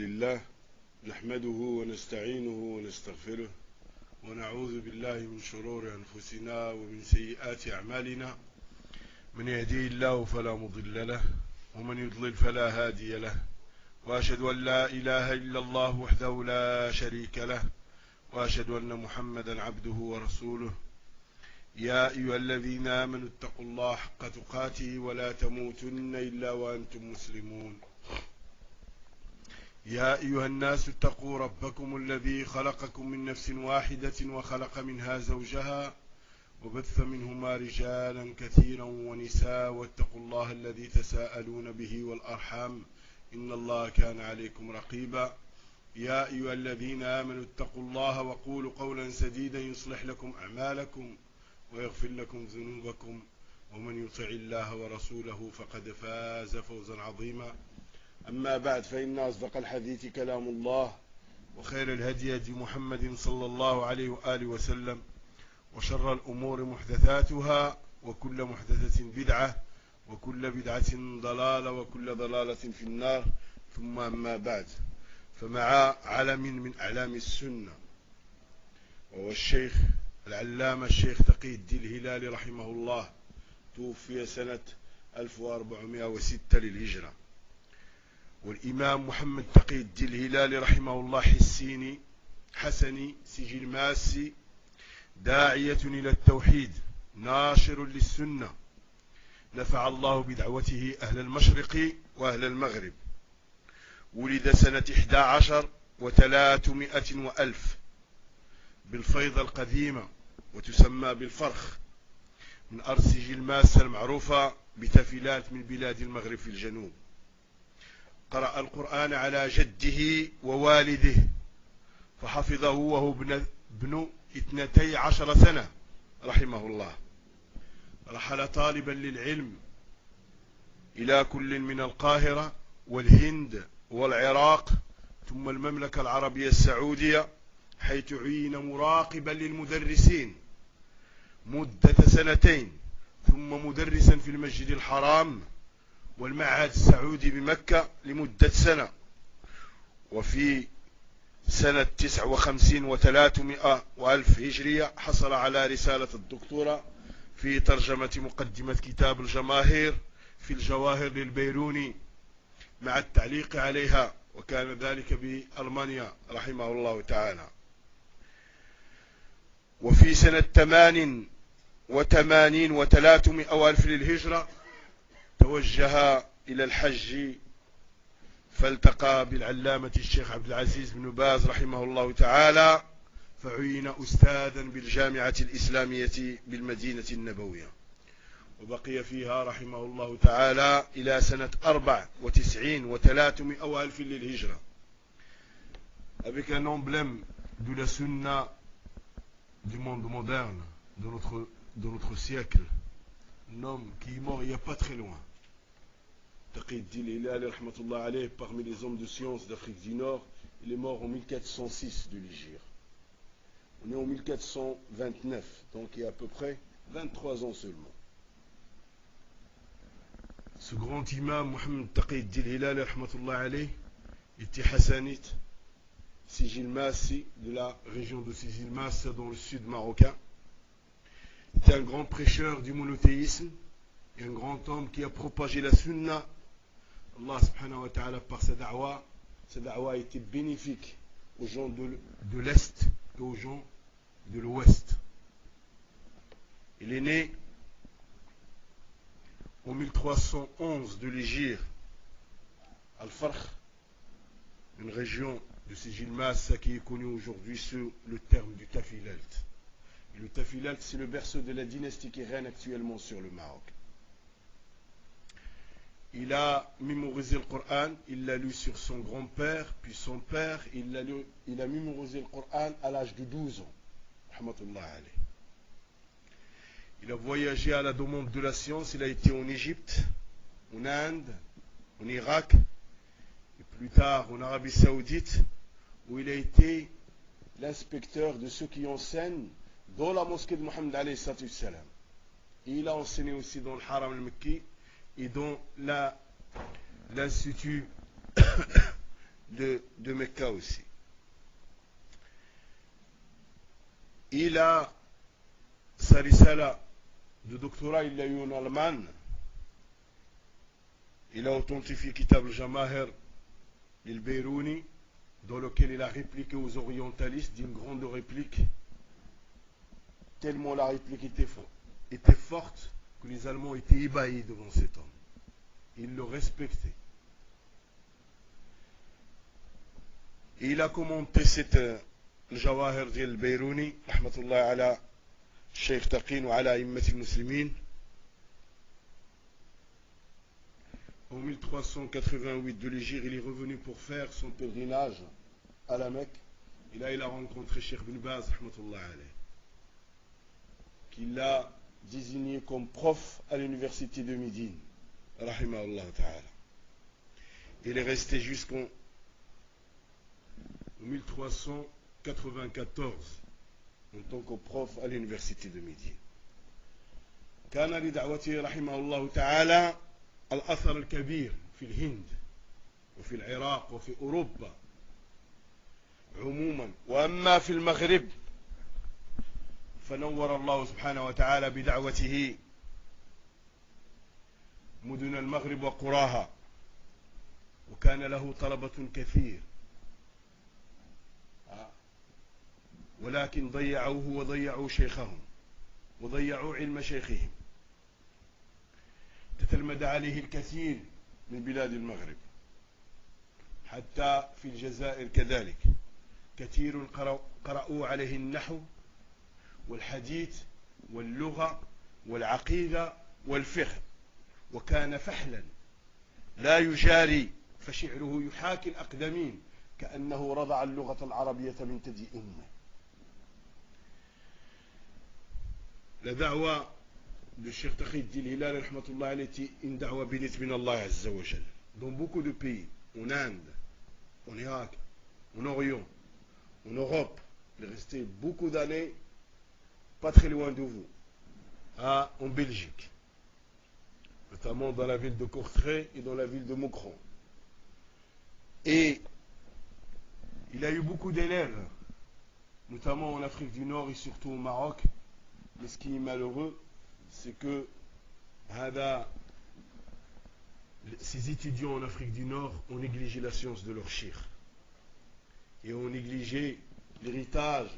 لله نحمده ونستعينه ونستغفره ونعوذ بالله من شرور أنفسنا ومن سيئات أعمالنا. من يهديه الله فلا مضل له ومن يضلل فلا هادي له، وأشهد أن لا إله إلا الله وحده لا شريك له، وأشهد أن محمدا عبده ورسوله. يا أيها الذين آمنوا اتقوا الله حق تقاته ولا تموتن إلا وأنتم مسلمون. يا أيها الناس اتقوا ربكم الذي خلقكم من نفس واحدة وخلق منها زوجها وبث منهما رجالا كثيرا ونساء، واتقوا الله الذي تساءلون به والأرحام إن الله كان عليكم رقيبا. يا أيها الذين آمنوا اتقوا الله وقولوا قولا سديدا يصلح لكم أعمالكم ويغفر لكم ذنوبكم، ومن يطع الله ورسوله فقد فاز فوزا عظيما. أما بعد، فإن أصدق الحديث كلام الله، وخير الهدي هدي محمد صلى الله عليه وآله وسلم، وشر الأمور محدثاتها، وكل محدثة بدعة، وكل بدعة ضلالة، وكل ضلالة في النار. ثم أما بعد، فمع علم من أعلام السنة، وهو الشيخ العلامة الشيخ تقي الدين الهلالي رحمه الله، توفي سنة 1406 للهجرة. والإمام محمد تقي الدين الهلالي رحمه الله حسني سجل ماسي، داعية إلى التوحيد، ناشر للسنة، نفع الله بدعوته أهل المشرق وأهل المغرب. ولد سنة 11 و300 وألف بالفيضة القديمة، وتسمى بالفرخ، من أرض سجل ماسة المعروفة بتفيلات من بلاد المغرب في الجنوب. قرأ القرآن على جده ووالده، فحفظه وهو ابن 12 سنة رحمه الله. رحل طالبا للعلم إلى كل من القاهرة والهند والعراق ثم المملكة العربية السعودية، حيث عين مراقبا للمدرسين مدة 2 ثم مدرسا في المسجد الحرام والمعهد السعودي بمكة لمدة 1 وفي سنة 59 و300 وألف هجرية حصل على رسالة الدكتوراه في ترجمة مقدمة كتاب الجماهير في الجواهر للبيروني مع التعليق عليها، وكان ذلك بألمانيا رحمه الله تعالى. وفي سنة 88 و300 وألف للهجرة توجه إلى الحج، فالتقى بالعلامة الشيخ عبد العزيز بن باز رحمه الله تعالى، فعين أستاذا بالجامعة الإسلامية بالمدينة النبوية، وبقي فيها رحمه الله تعالى إلى سنة 94 و300 وألف للهجرة. Avec un emblème de la sunna du monde moderne, de notre siècle, un homme qui est mort il n'y a pas très loin. Taqi Eddin Hilali rahmatullah alayh, parmi les hommes de science d'Afrique du Nord, il est mort en 1406 de l'Hégire. On est en 1429, donc il y a à peu près 23 ans seulement. Ce grand imam Mohamed Taqi Eddin Hilali rahmatullah alayh était hassanite, Sijil Massi, de la région de Sijil Massa dans le sud marocain. Il était un grand prêcheur du monothéisme et un grand homme qui a propagé la sunna. Allah subhanahu wa ta'ala, par sa da'wa a été bénéfique aux gens de l'Est et aux gens de l'Ouest. Il est né en 1311 de l'Hégire, Al-Farkh, une région de Sijil Massa qui est connue aujourd'hui sous le terme du Tafilalt. Et le Tafilalt, c'est le berceau de la dynastie qui règne actuellement sur le Maroc. Il a mémorisé le Coran, il l'a lu sur son grand-père, puis son père, il a mémorisé le Coran à l'âge de 12 ans. Rahmatullah alayh. Il a voyagé à la demande de la science, il a été en Égypte, en Inde, en Irak, et plus tard en Arabie Saoudite, où il a été l'inspecteur de ceux qui enseignent dans la mosquée de Mohammed alayhi salam. Et il a enseigné aussi dans le Haram al-Makki et dans l'institut de Mecca aussi. Il a sa risala de doctorat, il l'a eu en Allemagne. Il a authentifié Kitab al-Jamahir al-Beyrouni, dans lequel il a répliqué aux orientalistes d'une grande réplique, tellement la réplique était forte que les Allemands étaient ébahis devant cet homme. Ils le respectaient. Et il a commenté cette Jawahir al-Beyrouni, rahmatullah ala Sheikh Taqin wa ala immat al-Muslimin. En 1388 de l'Hégire, il est revenu pour faire son pèlerinage à la Mecque. Et là, il a rencontré Cheikh Ibn Baz, rahmatullah alayh, qui l'a désigné comme prof à l'université de Médine, rahimahullah ta'ala. Il est resté jusqu'en 1394 en tant que prof à l'université de Médine. كان لدعوته رحمه الله تعالى الأثر الكبير في الهند وفي العراق وفي أوروبا عموما، وأما في المغرب فنور الله سبحانه وتعالى بدعوته مدن المغرب وقراها، وكان له طلبة كثير، ولكن ضيعوه وضيعوا شيخهم وضيعوا علم شيخهم. تتلمذ عليه الكثير من بلاد المغرب، حتى في الجزائر كذلك كثير قرأوا عليه النحو والحديث واللغة والعقيدة والفقه، وكان فحلا لا يجاري، فشعره يحاكي الأقدمين كأنه رضع اللغة العربية من ثدي أمه. La da'wa de Cheikh Taqi Hilali rahmatullah alayhi était une da'wa bénite min Allah azza wa jal. Dans beaucoup de pays, en Inde, en Irak, en Orient, en Europe, il est resté beaucoup d'années, pas très loin de vous, en Belgique, notamment dans la ville de Courtrai et dans la ville de Moucron. Et il a eu beaucoup d'élèves, notamment en Afrique du Nord et surtout au Maroc. Mais ce qui est malheureux, c'est que ces étudiants en Afrique du Nord ont négligé la science de leur cheikh et ont négligé l'héritage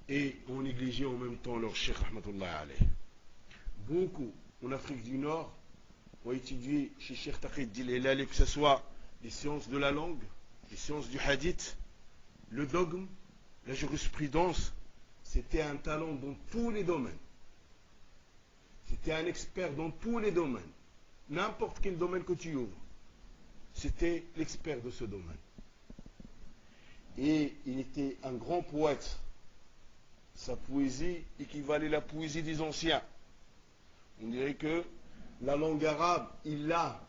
et ont négligé en même temps leur cheikh rahmatullah alayh. Beaucoup en Afrique du Nord ont étudié chez Cheikh Taqi Hilali, que ce soit les sciences de la langue, les sciences du hadith, le dogme, la jurisprudence. C'était un talent dans tous les domaines. C'était un expert dans tous les domaines. N'importe quel domaine que tu ouvres, c'était l'expert de ce domaine. Et il était un grand poète. Sa poésie équivalait à la poésie des anciens. On dirait que la langue arabe, il l'a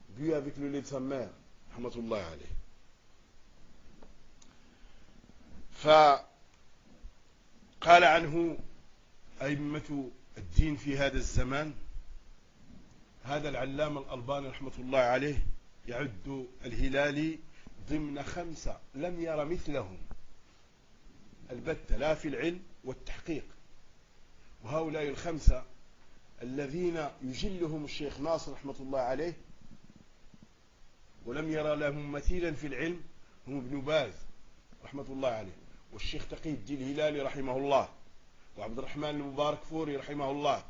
bu avec le lait de sa mère. Rahmatullah alayh. قال عنه أئمة الدين في هذا الزمان. هذا العلامة الألباني رحمة الله عليه يعد الهلالي ضمن 5 لم ير مثلهم البتة، لا في العلم والتحقيق. وهؤلاء ال5 الذين يجلهم الشيخ ناصر رحمة الله عليه ولم يرى لهم مثيلا في العلم هم ابن باز رحمة الله عليه، والشيخ تقي الدين الهلالي رحمه الله، وعبد الرحمن المبارك فوري رحمه الله،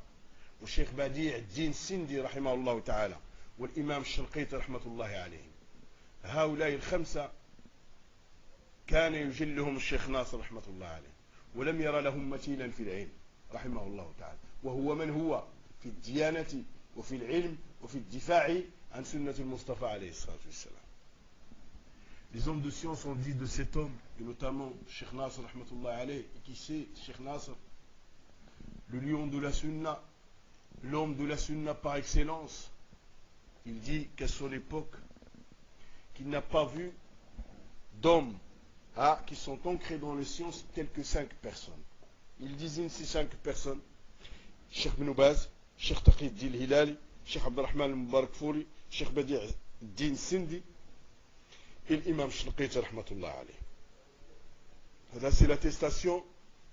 والشيخ بديع الدين السندي رحمه الله تعالى، والإمام الشنقيطي رحمة الله عليه. هؤلاء ال5 كان يجلهم الشيخ ناصر رحمة الله عليه، ولم يرى لهم مثيلا في العلم رحمه الله تعالى، وهو من هو في الديانة وفي العلم وفي الدفاع عن سنة المصطفى عليه الصلاة والسلام. Les hommes de science ont dit de cet homme, et notamment Cheikh Nasr rahmatullah alayh, et qui c'est Cheikh Nasr, le lion de la sunna, l'homme de la sunna par excellence. Il dit qu'à son époque, qu'il n'a pas vu d'hommes qui sont ancrés dans les sciences tels que 5 personnes. Il désigne ces 5 personnes: Cheikh Ibn Baz, Cheikh Taqi Hilali, Cheikh Abdurrahman al-Mubarak Fouri, Cheikh Badi' Din Sindi et l'imam Shinqiti rahmatullah alayh. C'est l'attestation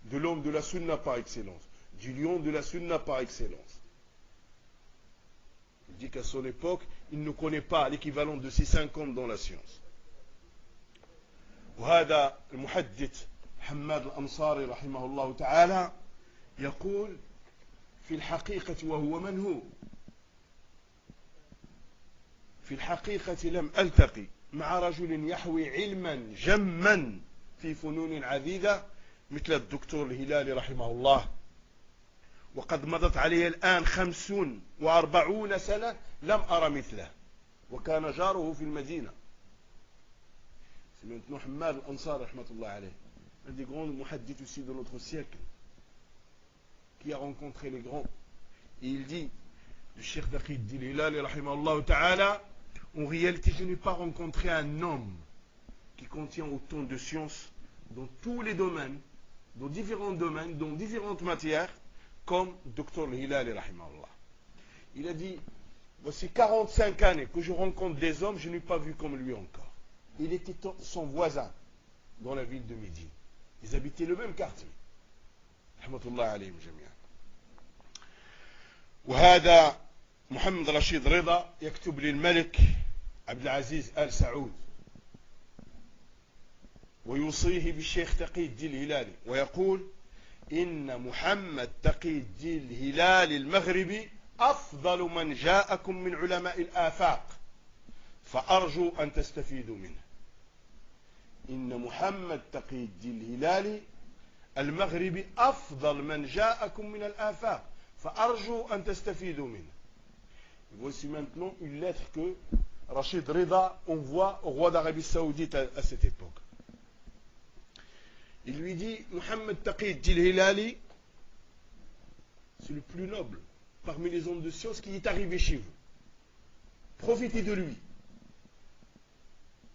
de l'homme de la sunna par excellence, du lion de la sunna par excellence. Il dit qu'à son époque, il ne connaît pas l'équivalent de ces 50 dans la science. وهذا المحدث حماد الأنصاري رحمه الله تعالى يقول في الحقيقة وهو من هو في الحقيقة لم ألتقي مع رجل يحوي علما جما في فنون عديدة مثل الدكتور الهلالي رحمه الله، وقد مضت عليه الآن 45 سنة لم أرى مثله، وكان جاره في المدينة. C'est maintenant Hammad al-Ansar rahmatullah alayh, un des grands muhaddiths aussi de notre siècle, qui a rencontré les grands. Et il dit, le Cheikh Taqi al-Hilali rahimahullah ta'ala, en réalité je n'ai pas rencontré un homme qui contient autant de sciences dans tous les domaines, dans différentes matières, comme Dr al-Hilali rahimahullah. Il a dit, voici 45 années que je rencontre des hommes, je n'ai pas vu comme lui encore. Il était son voisin dans la ville de Médine. Ils habitaient le même quartier. Rahmatullah alayhim jami'an. وهذا محمد رشيد رضا يكتب للملك عبد العزيز آل سعود ويوصيه بالشيخ تقي الدين الهلالي ويقول إن محمد تقي الدين الهلالي المغربي أفضل من جاءكم من علماء الآفاق فأرجو أن تستفيدوا منه. إن محمد تقي الدين الهلالي المغربي أفضل من جاءكم من الآفاق فأرجو أن تستفيدوا منه. Voici maintenant une lettre que Rachid Rida envoie au roi d'Arabie Saoudite à cette époque. Il lui dit, Mohammed Taqi al-Hilali, c'est le plus noble parmi les hommes de science qui est arrivé chez vous. Profitez de lui.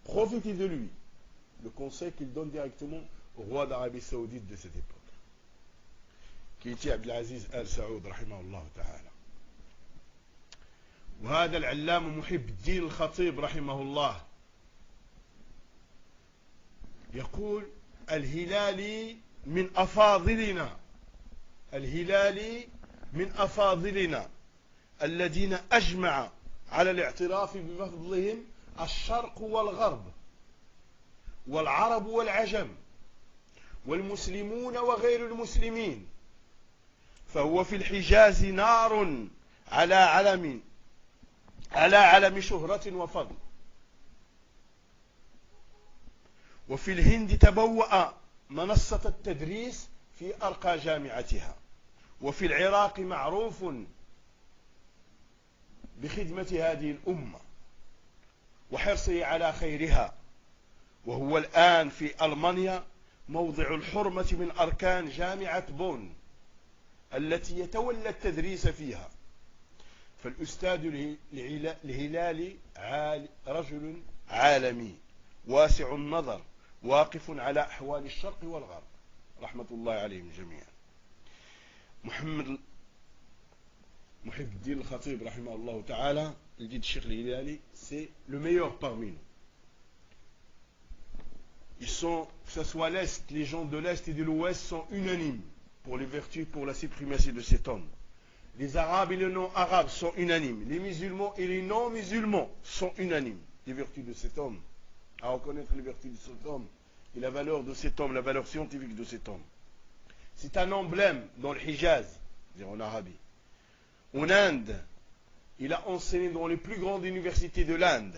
Profitez de lui. Le conseil qu'il donne directement au roi d'Arabie Saoudite de cette époque, qui était Abdelaziz Al Saoud رحمه الله تعالى. وهذا العلام محب الدين الخطيب رحمه الله يقول الهلالي من أفاضلنا، الهلالي من أفاضلنا الذين أجمع على الاعتراف بفضلهم الشرق والغرب والعرب والعجم والمسلمون وغير المسلمين، فهو في الحجاز نار على علم شهرة وفضل، وفي الهند تبوأ منصة التدريس في أرقى جامعتها، وفي العراق معروف بخدمة هذه الأمة وحرصه على خيرها، وهو الآن في ألمانيا موضع الحرمة من أركان جامعة بون التي يتولى التدريس فيها. فالأستاذ الهلالي رجل عالمي واسع النظر واقف على أحوال الشرق والغرب رحمة الله عليهم جميعا. محمد محب الدين الخطيب رحمه الله تعالى, il dit Cheikh Hilali, c'est le meilleur parmi nous. Ils sont, que ce soit l'Est, les gens de l'Est et de l'Ouest sont unanimes pour les vertus, pour la suprématie de cet homme. Les Arabes et les non-Arabes sont unanimes. Les musulmans et les non-musulmans sont unanimes des vertus de cet homme. À reconnaître les vertus de cet homme et la valeur de cet homme, la valeur scientifique de cet homme. C'est un emblème dans le Hijaz, c'est-à-dire en Arabie. En Inde, il a enseigné dans les plus grandes universités de l'Inde.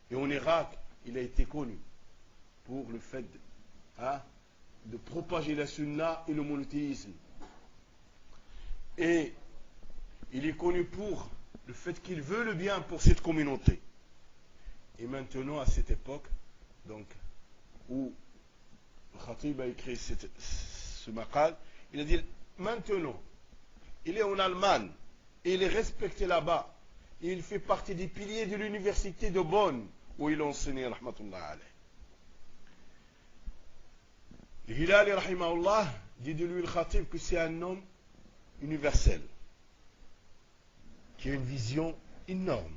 Et en Irak, il a été connu pour le fait de propager la sunna et le monothéisme. Et il est connu pour le fait qu'il veut le bien pour cette communauté. Et maintenant, à cette époque, donc, où le Khatib a écrit ce maqal, il a dit, maintenant, il est en Allemagne, et il est respecté là-bas, et il fait partie des piliers de l'université de Bonn, où il a enseigné, rahmatullah alayh. Le Hilali, rahimahullah, dit de lui le Khatib que c'est un homme universel, qui a une vision énorme.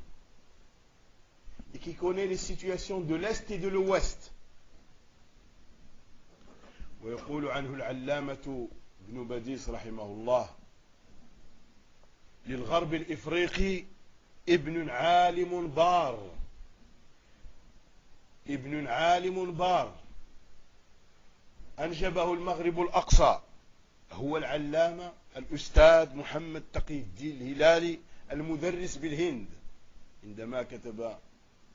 et qui connaît les situations de l'Est et de l'Ouest. ويقول عنه العلامة ابن باديس رحمه الله للغرب الإفريقي ابن عالم بار، ابن عالم بار أنجبه المغرب الأقصى، هو العلامة الأستاذ محمد تقي الدين الهلالي المدرس بالهند. عندما كتب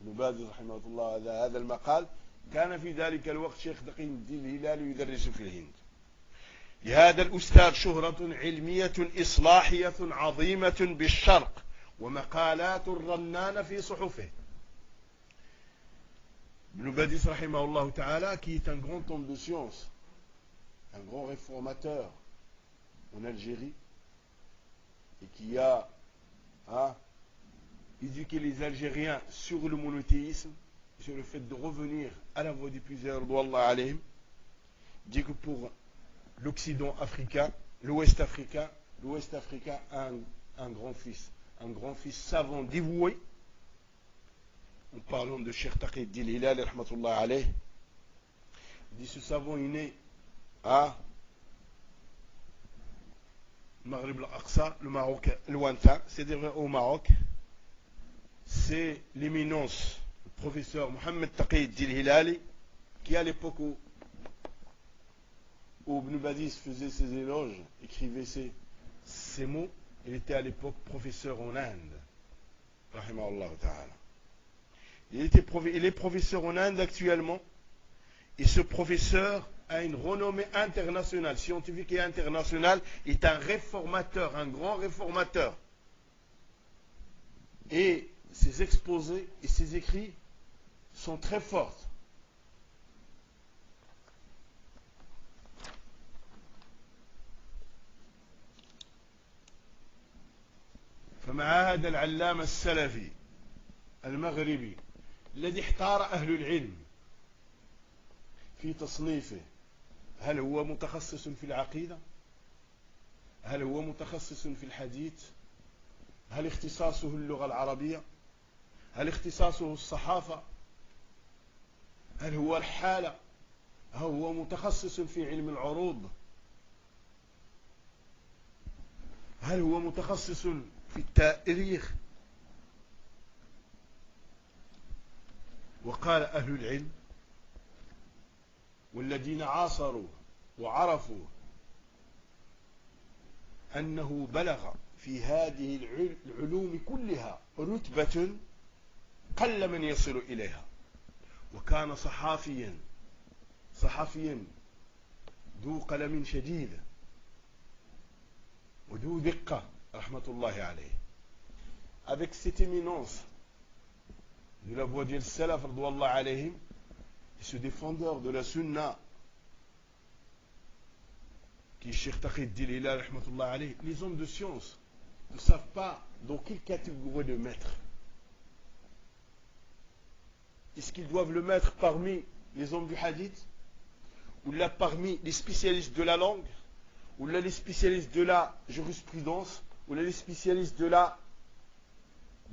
ابن باز رحمه الله هذا المقال كان في ذلك الوقت شيخ تقي الدين الهلالي يدرس في الهند. لهذا الأستاذ شهرة علمية إصلاحية عظيمة بالشرق ومقالات رنانة في صحفه. Ibn Badis rahimahullah ta'ala, qui est un grand homme de science, un grand réformateur en Algérie, et qui a éduqué les Algériens sur le monothéisme, sur le fait de revenir à la voie des plusieurs d'Allah alayhim, dit que pour l'Occident africain, l'Ouest africain a un grand-fils savant dévoué. En parlant de Cheikh Taqi Din Hilali rahmatullah alayh, il dit ce savant est né à Maghreb al-Aqsa, le Maroc lointain, c'est-à-dire au Maroc. C'est l'éminence, le professeur Mohamed Taqi Din Hilali, qui à l'époque où Ibn Badis faisait ses éloges, écrivait ces mots, il était à l'époque professeur en Inde, rahimahullah ta'ala. Il est professeur en Inde actuellement, et ce professeur a une renommée internationale, scientifique et internationale, est un réformateur, un grand réformateur. Et ses exposés et ses écrits sont très forts. فمع هذا العلامة السلفي المغربي الذي احتار أهل العلم في تصنيفه، هل هو متخصص في العقيدة؟ هل هو متخصص في الحديث؟ هل اختصاصه اللغة العربية؟ هل اختصاصه الصحافة؟ هل هو الحالة؟ هل هو متخصص في علم العروض؟ هل هو متخصص في التاريخ؟ وقال أهل العلم والذين عاصروا وعرفوا أنه بلغ في هذه العلوم كلها رتبة قل من يصل إليها، وكان صحفيا ذو قلم شديد وذو دقة رحمة الله عليه. Avec cette éminence de la voie des salaf radouallah alayhim, et ce défendeur de la sunna qui est Cheikh Taqi Din Hilali rahmatullah alayhi, les hommes de science ne savent pas dans quelle catégorie le mettre. Est-ce qu'ils doivent le mettre parmi les hommes du hadith, ou là parmi les spécialistes de la langue, ou là les spécialistes de la jurisprudence, ou là les spécialistes de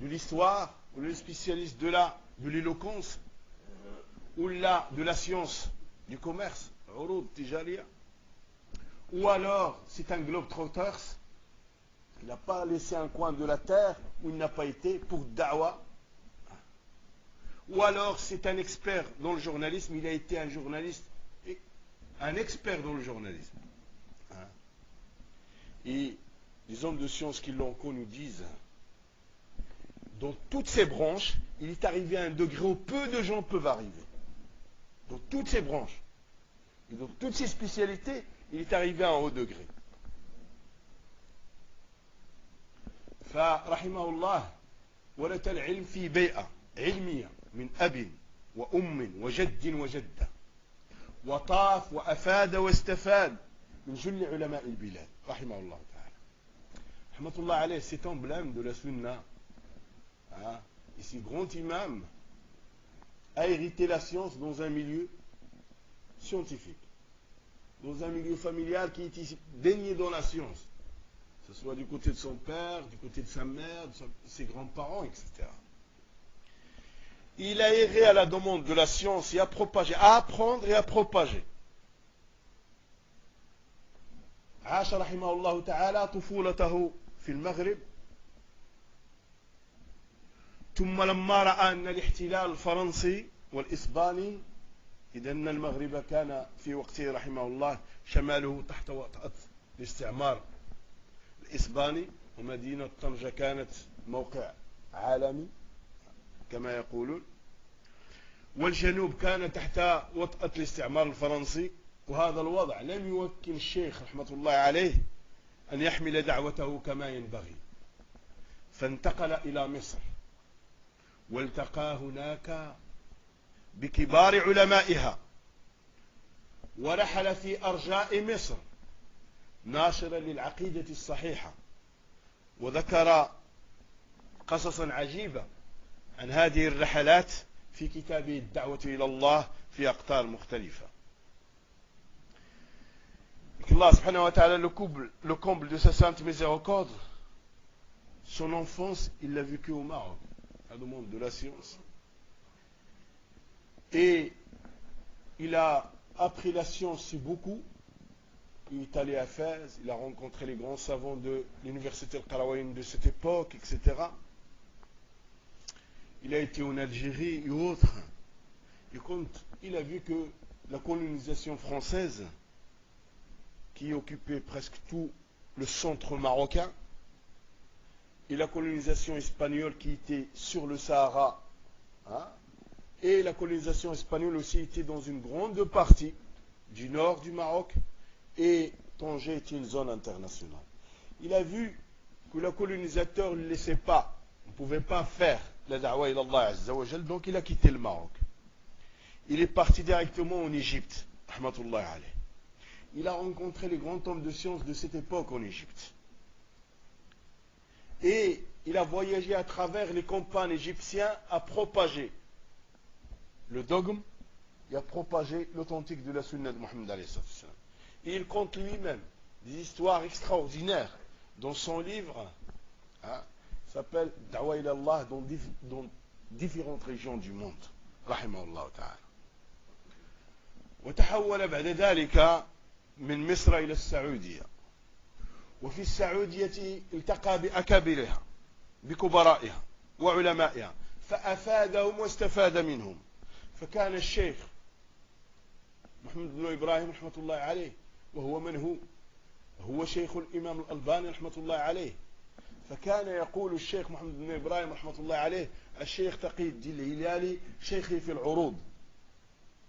l'histoire, ou les spécialistes de l'éloquence, ou là de la science du commerce, ou alors c'est un globe-trotter, il n'a pas laissé un coin de la terre où il n'a pas été pour da'wa, ou alors c'est un expert dans le journalisme, il a été un journaliste, un expert dans le journalisme. Et les hommes de science qui l'ont connu disent, dans toutes ces branches, il est arrivé à un degré où peu de gens peuvent arriver. Dans toutes ces branches, et dans toutes ces spécialités, il est arrivé à un haut degré. فرحمه الله ورث العلم في بيئة علمية من أب وأم وجد وجدة، وطاف وأفاد واستفاد من جل علماء البلاد رحمه الله تعالى. رحمة الله عليه, cet emblème de la sunna, et ce grand imam a hérité la science dans un milieu scientifique, dans un milieu familial qui était baigné dans la science, que ce soit du côté de son père, du côté de sa mère, de ses grands-parents, etc. il a erré à la demande de la science et à propager, à apprendre et à propager. عاش رحمه الله تعالى طفولته في المغرب، ثم لما رأى أن الاحتلال الفرنسي والإسباني، إذا أن المغرب كان في وقته رحمه الله شماله تحت وطأة الاستعمار الإسباني، ومدينة طنجة كانت موقع عالمي كما يقولون، والجنوب كان تحت وطأة الاستعمار الفرنسي. وهذا الوضع لم يمكن الشيخ رحمة الله عليه أن يحمل دعوته كما ينبغي، فانتقل إلى مصر والتقى هناك بكبار علمائها، ورحل في أرجاء مصر ناشرا للعقيدة الصحيحة، وذكر قصصا عجيبة عن هذه الرحلات في كتابه الدعوة إلى الله في أقطار مختلفة. Allah subhanahu wa ta'ala le comble de sa sainte miséricorde, son enfance, il l'a vécu au Maroc, à la demande de la science. Et il a appris la science beaucoup. Il est allé à Fès, il a rencontré les grands savants de l'université Al-Qarawiyyin de cette époque, etc. Il a été en Algérie et autres. Et quand il a vu que la colonisation française, qui occupait presque tout le centre marocain, et la colonisation espagnole qui était sur le Sahara, et la colonisation espagnole aussi était dans une grande partie du nord du Maroc, et Tanger était une zone internationale. Il a vu que le colonisateur ne laissait pas, ne pouvait pas faire la da'wa ila Allah Azza wa Jal, donc il a quitté le Maroc. Il est parti directement en Égypte, rahmatullahi alayh. Il a rencontré les grands hommes de science de cette époque en Égypte. Et il a voyagé à travers les campagnes égyptiennes à propager le dogme et à propager l'authentique de la sunna de Mohammed alayhi salam. Et il compte lui-même des histoires extraordinaires dans son livre, s'appelle Da'wa ila Allah, dans différentes régions du monde. Rahimahullah ta'ala. وتحول بعد ذلك من مصر إلى السعودية، وفي السعودية التقى بأكابرها بكبرائها وعلمائها فأفادهم واستفاد منهم. فكان الشيخ محمد بن إبراهيم رحمة الله عليه، وهو من هو شيخ الإمام الألباني رحمة الله عليه، فكان يقول الشيخ محمد بن إبراهيم رحمة الله عليه: الشيخ تقي الدين الهلالي شيخي في العروض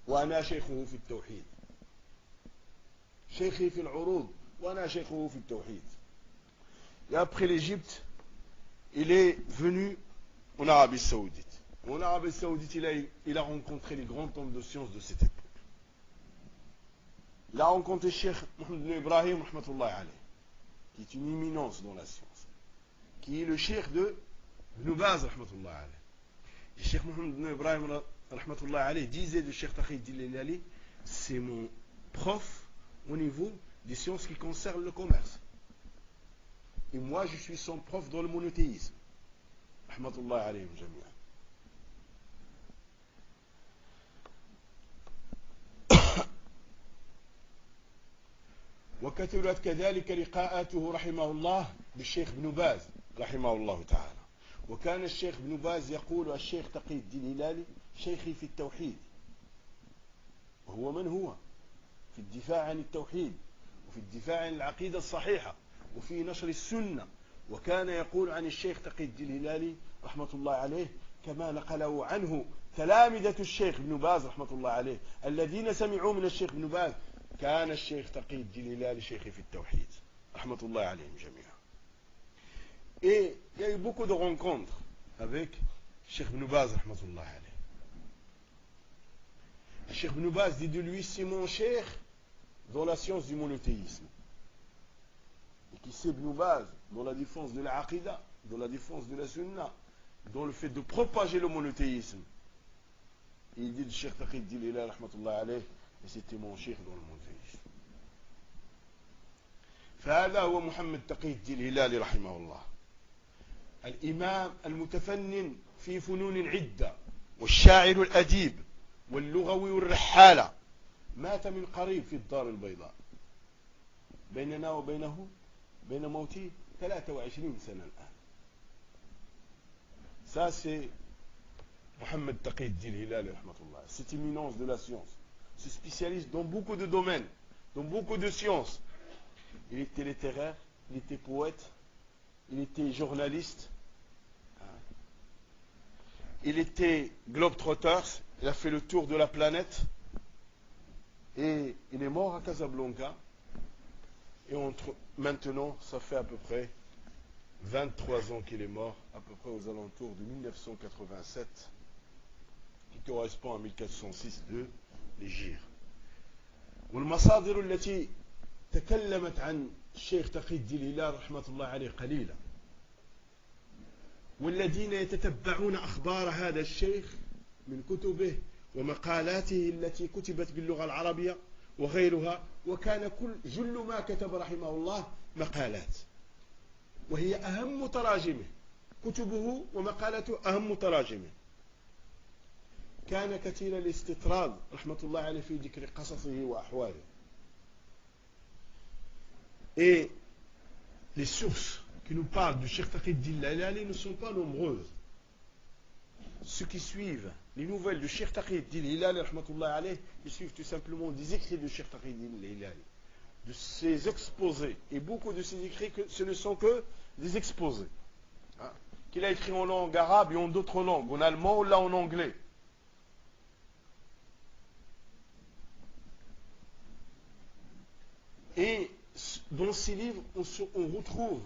وأنا شيخه في التوحيد. شيخي في العروض وأنا شيخه في التوحيد. Et après l'Égypte, il est venu en Arabie Saoudite. En Arabie Saoudite, il a rencontré les grands hommes de science de cette époque. Il a rencontré le Cheikh Mohammed bin Ibrahim, rahmatullahi alayh, qui est une éminence dans la science, qui est le Cheikh de Ibn Baz, rahmatullahi alayh. Le Cheikh Mohammed bin Ibrahim, rahmatullahi alayh, disait de Cheikh Taqi al-Din al-Hilali: c'est mon prof au niveau des sciences qui concernent le commerce. Et moi, je suis son prof dans le monothéisme. Rahmatullahi alayhim jami'an. وكثرت كذلك لقاءاته رحمه الله بالشيخ ابن باز رحمه الله تعالى. وكان الشيخ ابن باز يقول: الشيخ تقي الدين الهلالي شيخي في التوحيد. وهو من هو؟ في الدفاع عن التوحيد، وفي الدفاع عن العقيدة الصحيحة، وفي نشر السنة. وكان يقول عن الشيخ تقي الدين الهلالي رحمة الله عليه كما نقله عنه تلامذة الشيخ ابن باز رحمة الله عليه الذين سمعوا من الشيخ ابن باز: كان الشيخ تقي الدين الهلالي شيخي في التوحيد رحمة الله عليهم جميعا. Et il y a eu beaucoup de rencontres avec Cheikh Ibn Baz rahmatullah alayh. Cheikh Ibn Baz dit de lui: c'est mon cheikh dans la science du monothéisme. Et qui c'est Ibn Baz dans la défense de la aqidah, dans la défense de la sunna, dans le fait de propager le monothéisme. Et il dit de Cheikh Taqi al-Din al-Hilali rahmatullah alayh: et c'était mon cheikh dans le monothéisme. فهذا هو محمد تقي الدين الهلالي رحمه الله، الإمام المتفنن في فنون عدة والشاعر الأديب واللغوي والرحالة، مات من قريب في الدار البيضاء، بيننا وبينه بين موته 23 سنة الآن. Ça c'est Mohamed Taqi-Din Hilali rahmatullah. Cette éminence de la science, ce spécialiste dans beaucoup de domaines, dans beaucoup de sciences. Il était littéraire, il était poète, il était journaliste, il était globetrotter, il a fait le tour de la planète et il est mort à Casablanca. Et maintenant, ça fait à peu près 23 ans qu'il est mort, à peu près aux alentours de 1987, qui correspond à 1406 de l'Hégire. والمصادر التي تكلمت عن الشيخ تقي الدين الهلالي رحمة الله عليه قليلة، والذين يتتبعون أخبار هذا الشيخ من كتبه ومقالاته التي كتبت باللغة العربية وغيرها، وكان جل ما كتب رحمه الله مقالات، وهي أهم تراجمه، كتبه ومقالته أهم تراجمه. كان كثير الاستطراد رحمة الله عليه في ذكر قصصه وأحواله. Et les sources qui nous parlent du Cheikh Taqi-Din Hilali ne sont pas nombreuses. Ceux qui suivent les nouvelles du Cheikh Taqi-Din Hilali rahmatullah alayh, ils suivent tout simplement des écrits du Cheikh Taqi-Din Hilali, de ses exposés. Et beaucoup de ces écrits, ce ne sont que des exposés, qu'il a écrits en langue arabe et en d'autres langues, en allemand ou là en anglais. Et dans ces livres, on retrouve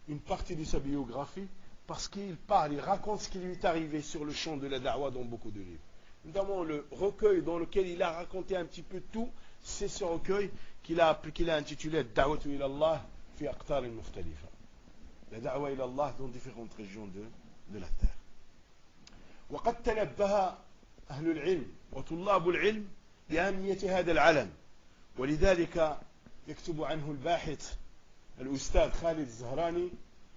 une partie de sa biographie, parce qu'il parle, il raconte ce qui lui est arrivé sur le champ de la da'wa dans beaucoup de livres. Notamment le recueil dans lequel il a raconté un petit peu tout, c'est ce recueil qu'il a intitulé Da'watu ila Allah fi aqtar al-mukhtalifa. La da'wa ila Allah dans différentes régions de la terre. وقد تنبه أهل العلم وطلاب العلم لأهمية هذا العلم، ولذلك يكتب عنه الباحث الأستاذ خالد الزهراني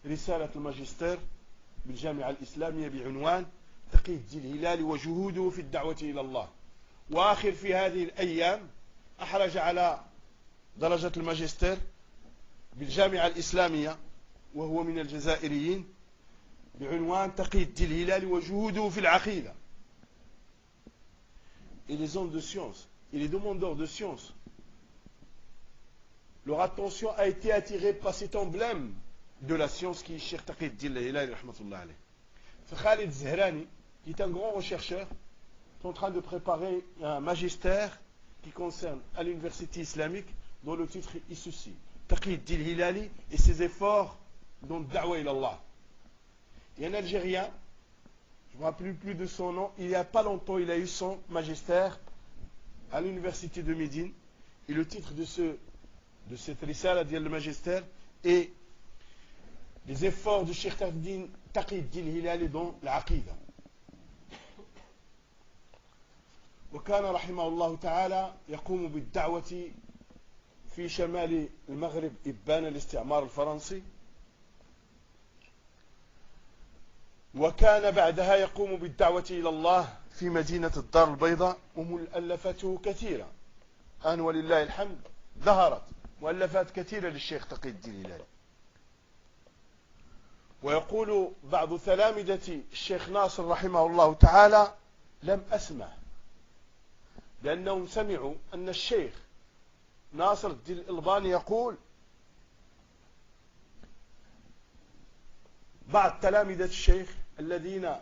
رسالة الماجستير بالجامعة الإسلامية بعنوان تقي الدين الهلالي وجهوده في الدعوة إلى الله. وآخر في هذه الأيام أحرج على درجة الماجستير بالجامعة الإسلامية وهو من الجزائريين بعنوان تقي الدين الهلالي وجهوده في العقيدة. Et les hommes de science et les demandeurs de science, leur attention a été attirée par cet emblème de la science qui est Cheikh Taqi-Din Hilali rahmatullah alayh. Khalid Zahrani, qui est un grand chercheur, est en train de préparer un magistère qui concerne à l'université islamique, dont le titre est ceci: Taqi-Din Hilali et ses efforts dans le da'wa ila Allah. Il y a un Algérien, je ne me rappelle plus de son nom, il n'y a pas longtemps il a eu son magistère à l'université de Médine, et le titre de cette risala, le magistère, est les efforts du Cheikh Taqi-Din Hilali dans l'Aqida. وكان رحمه الله تعالى يقوم بالدعوة في شمال المغرب إبان الاستعمار الفرنسي، وكان بعدها يقوم بالدعوة إلى الله في مدينة الدار البيضاء، ومؤلفاته كثيرة. الآن ولله الحمد ظهرت مؤلفات كثيرة للشيخ تقي الدين الهلالي. ويقول بعض تلامذة الشيخ ناصر رحمه الله تعالى: لم أسمع، لأنهم سمعوا أن الشيخ ناصر الدين الألباني يقول بعض تلامذة الشيخ الذين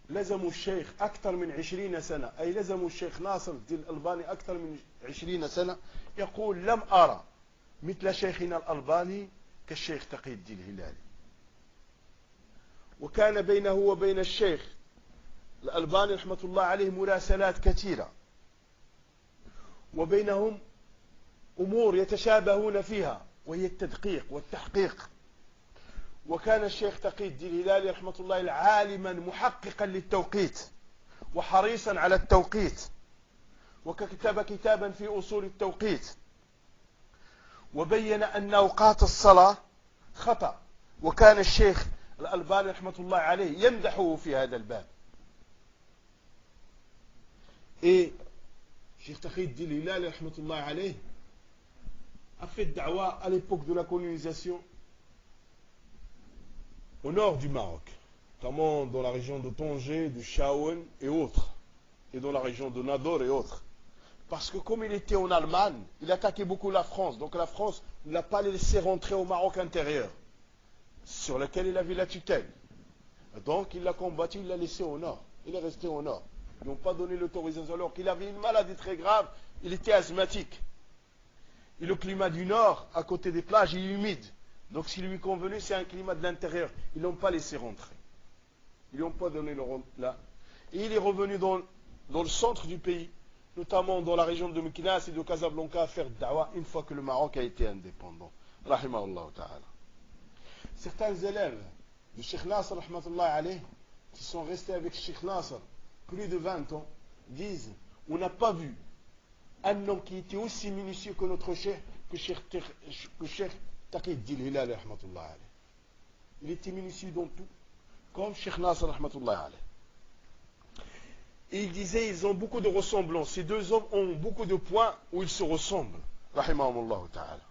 لزموا الشيخ أكثر من 20 سنة، أي لزموا الشيخ ناصر الدين الألباني أكثر من 20 سنة، يقول: لم أرى مثل شيخنا الألباني كالشيخ تقي الدين الهلالي. وكان بينه وبين الشيخ الألباني رحمة الله عليه مراسلات كثيرة، وبينهم أمور يتشابهون فيها، وهي التدقيق والتحقيق. وكان الشيخ تقي الدين الهلالي رحمة الله عالما محققا للتوقيت وحريصا على التوقيت، وكتب كتابا في أصول التوقيت، وبين أن أوقات الصلاة خطأ، وكان الشيخ الألباني رحمة الله عليه يمدحه في هذا الباب. Et Cheikh Taqiyuddin Hilali rahmatullahi alayh a fait da'wa à l'époque de la colonisation au nord du Maroc, notamment dans la région de Tanger, du Chaouen et autres, et dans la région de Nador et autres. Parce que comme il était en Allemagne, il attaquait beaucoup la France. Donc la France ne l'a pas laissé rentrer au Maroc intérieur, sur lequel il avait la tutelle. Donc il l'a combattu, il l'a laissé au nord. Il est resté au nord. Ils n'ont pas donné l'autorisation alors qu'il avait une maladie très grave, il était asthmatique. Et le climat du nord, à côté des plages, il est humide. Donc s'il lui convenait, c'est un climat de l'intérieur. Ils ne l'ont pas laissé rentrer. Ils ne lui ont pas donné le là. Et il est revenu dans le centre du pays, notamment dans la région de Meknès et de Casablanca, à faire da'wa une fois que le Maroc a été indépendant. Rahimahullah ta'ala. Certains élèves de Cheikh Nasr, rahmatullahi alayh, qui sont restés avec Cheikh Nasr plus de 20 ans, disent on n'a pas vu un homme qui était aussi minutieux que notre cheikh, que Cheikh Taqiyuddin Hilali rahmatullahi alayh. Il était minutieux dans tout, comme Cheikh Nasr rahmatullahi alayh. Et il disait ils ont beaucoup de ressemblances. Ces deux hommes ont beaucoup de points où ils se ressemblent. Rahimahumullah ta'ala.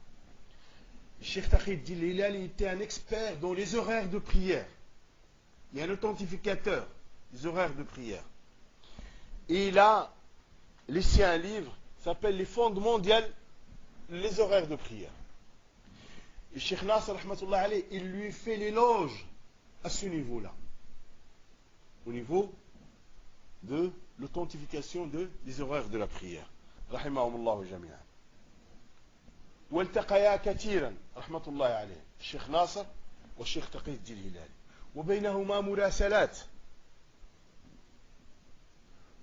Cheikh Taqiyuddin Hilali était un expert dans les horaires de prière. Il y a un authentificateur des horaires de prière. Et il a laissé un livre qui s'appelle Les fondements les horaires de prière. Et Cheikh Nasr, rahmatullah alayh, il lui fait l'éloge à ce niveau-là. Au niveau de l'authentification des horaires de la prière. Rahimahumullah jami'an. والتقيا كثيرا رحمة الله عليه الشيخ ناصر والشيخ تقي الدين الهلالي وبينهما مراسلات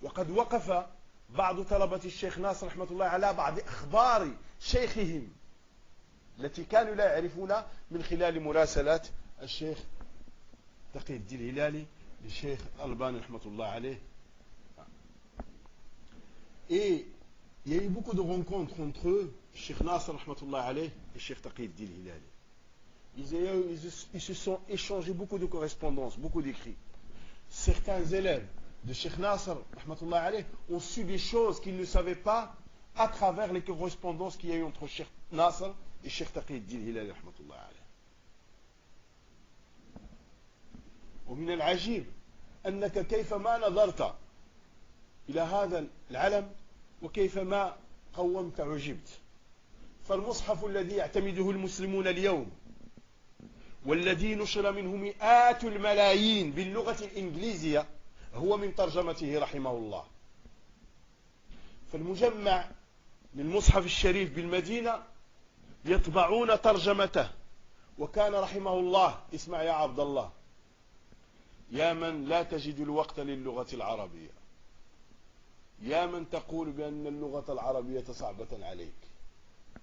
وقد وقف بعض طلبة الشيخ ناصر رحمة الله على بعض أخبار شيخهم التي كانوا لا يعرفون من خلال مراسلات الشيخ تقي الدين الهلالي للشيخ الألباني رحمة الله عليه. Et il y a eu beaucoup de rencontres entre eux, Cheikh Nasr rahmatullah alayh et Cheikh Taqiyuddin Hilali. Ils se sont échangés beaucoup de correspondances, beaucoup d'écrits. Certains élèves de Cheikh Nasr rahmatullah alayh ont su des choses qu'ils ne savaient pas à travers les correspondances qu'il y a eu entre Cheikh Nasr et Cheikh Taqiyuddin Hilali rahmatullah alayh. ومن العجيب أنك كيفما نظرت إلى هذا العلم وكيفما قومت عجبت. فالمصحف الذي يعتمده المسلمون اليوم والذي نشر منه مئات الملايين باللغة الإنجليزية هو من ترجمته رحمه الله. فالمجمع للمصحف الشريف بالمدينة يطبعون ترجمته. وكان رحمه الله اسمع يا عبد الله يا من لا تجد الوقت للغة العربية يا من تقول بأن اللغة العربية صعبة عليك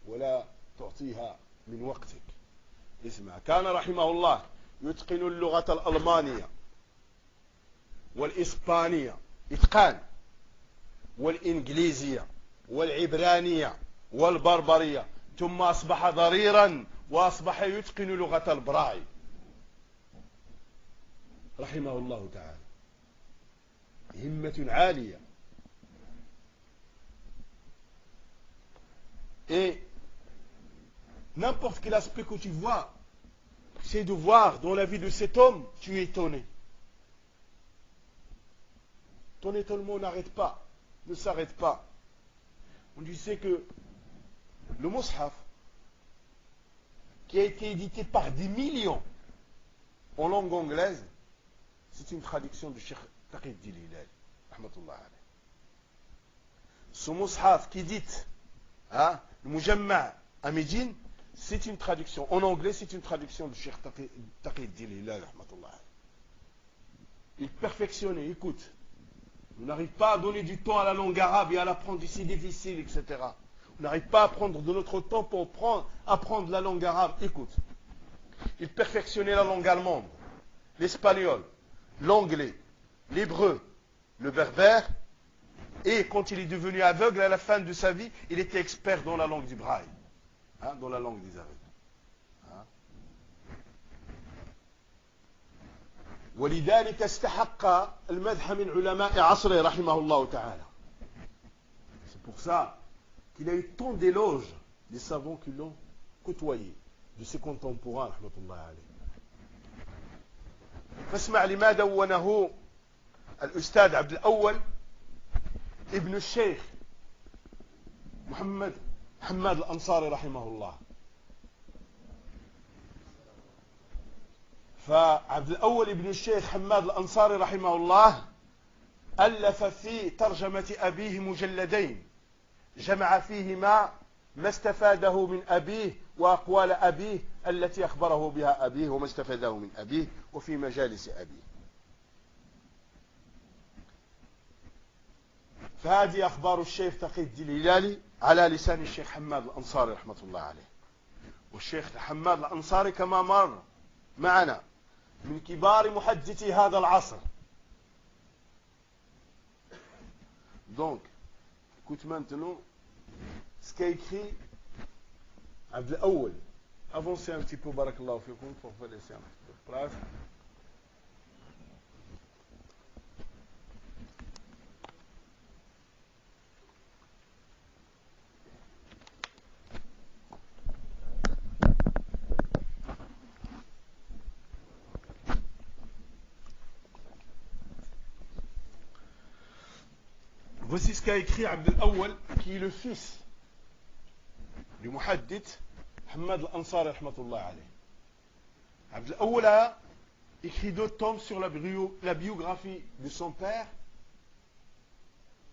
ولا تعطيها من وقتك اسمع كان رحمه الله يتقن اللغة الألمانية والإسبانية إتقان والإنجليزية والعبرانية والبربرية ثم أصبح ضريرا وأصبح يتقن لغة البراي رحمه الله تعالى. همة عالية. Et n'importe quel aspect que tu vois, c'est de voir dans la vie de cet homme, tu es étonné. Ton étonnement n'arrête pas, ne s'arrête pas. On disait que le Mus'haf, qui a été édité par des millions en langue anglaise, c'est une traduction du Cheikh Taqiyuddin Hilali, rahmatullah alayh. Ce Mus'haf qui dit, le Mujamma' à Médine, c'est une traduction. En anglais, c'est une traduction du Cheikh Taqiyuddin Hilali, rahmatullah alayh. Il perfectionnait, écoute, on n'arrive pas à donner du temps à la langue arabe et à l'apprendre, c'est difficile, etc. On n'arrive pas à prendre de notre temps pour apprendre la langue arabe. Écoute, il perfectionnait la langue allemande, l'espagnol, l'anglais, l'hébreu, le berbère, et quand il est devenu aveugle à la fin de sa vie, il était expert dans la langue du braille, dans la langue des aveugles. ولذلك استحق المدح من علماء عصره رحمه الله تعالى. pour ça qu'il a eu tant d'éloges des savants qui l'ont côtoyé, de ses contemporains, rahmatullah alayhi. فاسمع لما دونه الأستاذ عبد الأول ابن الشيخ محمد حماد الأنصاري رحمه الله. فعبد الأول ابن الشيخ حماد الأنصاري رحمه الله ألف في ترجمة أبيه مجلدين جمع فيهما ما استفاده من أبيه وأقوال أبيه التي أخبره بها أبيه وما استفاده من أبيه وفي مجالس أبيه. فهذه أخبار الشيخ تقي الدين الهلالي على لسان الشيخ حماد الأنصاري رحمة الله عليه. والشيخ حماد الأنصاري كما مر معنا من كبار محدثي هذا العصر. Donc, écoute maintenant ce qu'a écrit Abd al-Awwal. Avancez un petit peu, barakallahu fikum, pour vous laisser un petit peu de place. Voici ce qu'a écrit Abd al-Awwal, qui est le fils du muhaddith Hamad al-Ansari rahmatullah alayh. Abd al-Awwal a écrit 2 tomes sur la biographie de son père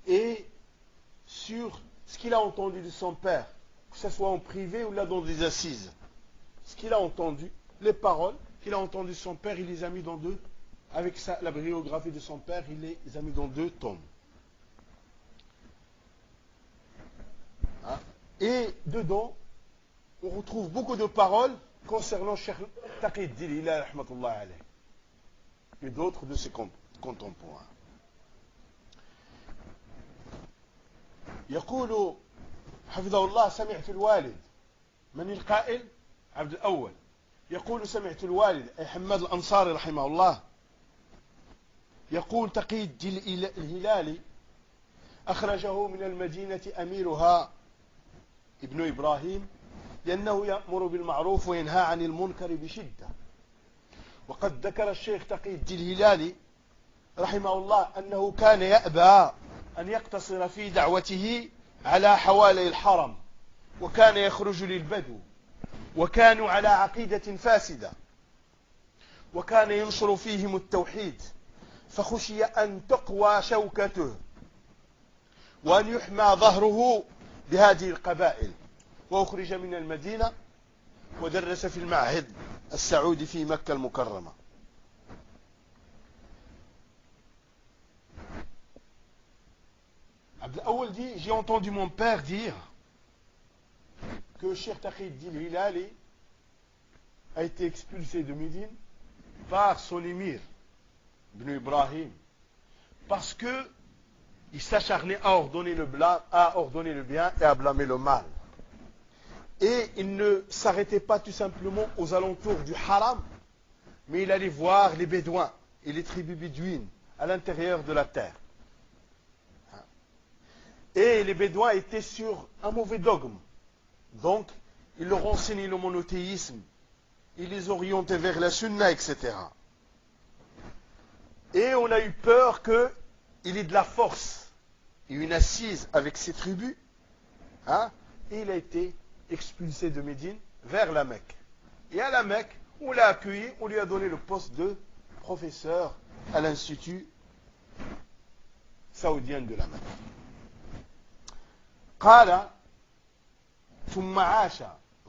et sur ce qu'il a entendu de son père, que ce soit en privé ou là dans des assises. Ce qu'il a entendu, les paroles qu'il a entendues de son père, il les a mis dans 2, avec la biographie de son père, il les a mis dans 2 tomes. Et dedans, on retrouve beaucoup de paroles concernant Cheikh Taqi ad-Din Hilali rahmatullah alayh et d'autres de ses contemporains. يقول حفظه الله سمعت الوالد من القائل عبد الأول يقول سمعت الوالد أي حماد الأنصاري رحمه الله يقول تقي الدين الهلالي أخرجه من المدينة أميرها ابن إبراهيم لأنه يأمر بالمعروف وينهى عن المنكر بشدة. وقد ذكر الشيخ تقي الدين الهلالي رحمه الله أنه كان يأبى أن يقتصر في دعوته على حوالي الحرم، وكان يخرج للبدو، وكانوا على عقيدة فاسدة، وكان ينشر فيهم التوحيد، فخشي أن تقوى شوكته وأن يحمى ظهره بهذه القبائل، وأخرج من المدينة ودرس في المعهد السعودي في مكة المكرمة. Abd al-Awwal dit, j'ai entendu mon père dire que Cheikh Taqi ad-Din Hilali a été expulsé de Médine par son émir, Ibn Ibrahim, parce que il s'acharnait à ordonner le bien et à blâmer le mal. Et il ne s'arrêtait pas tout simplement aux alentours du haram, mais il allait voir les bédouins et les tribus bédouines à l'intérieur de la terre. Et les bédouins étaient sur un mauvais dogme. Donc, il leur enseignait le monothéisme, il les orientait vers la sunna, etc. Et on a eu peur qu'il ait de la force et une assise avec ses tribus, et il a été expulsé de Médine vers la Mecque. Et à la Mecque, on l'a accueilli, on lui a donné le poste de professeur à l'Institut saoudien de la Mecque. قال ثم عاش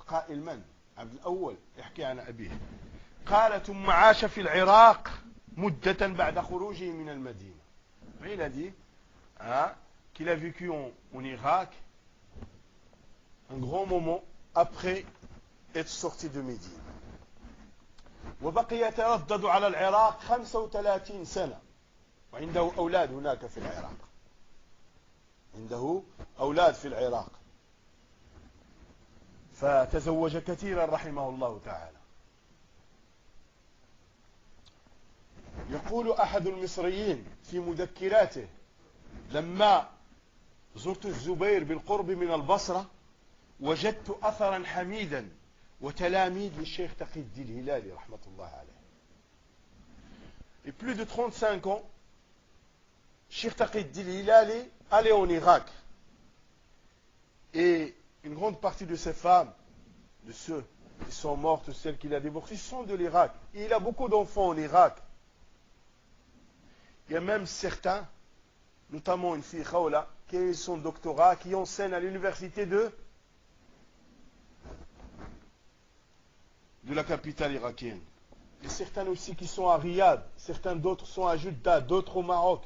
قائل من عبد الأول يحكي عن أبيه قال ثم عاش في العراق مدة بعد خروجه من المدينة. Il a dit qu'il a vécu en Irak un grand moment après être sorti de Médine. وبقي يتردد على العراق 35 سنة وعنده أولاد هناك في العراق. عنده أولاد في العراق فتزوج كثيرا رحمه الله تعالى. يقول أحد المصريين في مذكراته لما زرت الزبير بالقرب من البصرة وجدت أثرا حميدا وتلاميذ للشيخ تقي الدين الهلالي رحمة الله عليه. Et plus de 35 ans, Cheikh Taqi-ud-Din al-Hilali allait en Irak. Et une grande partie de ces femmes, de ceux qui sont mortes, celles qu'il a divorcées, sont de l'Irak. Et il a beaucoup d'enfants en Irak. Il y a même certains, notamment une fille Khawla, qui a eu son doctorat, qui enseigne à l'université de la capitale irakienne. Et certains aussi qui sont à Riyad, certains d'autres sont à Jeddah, d'autres au Maroc.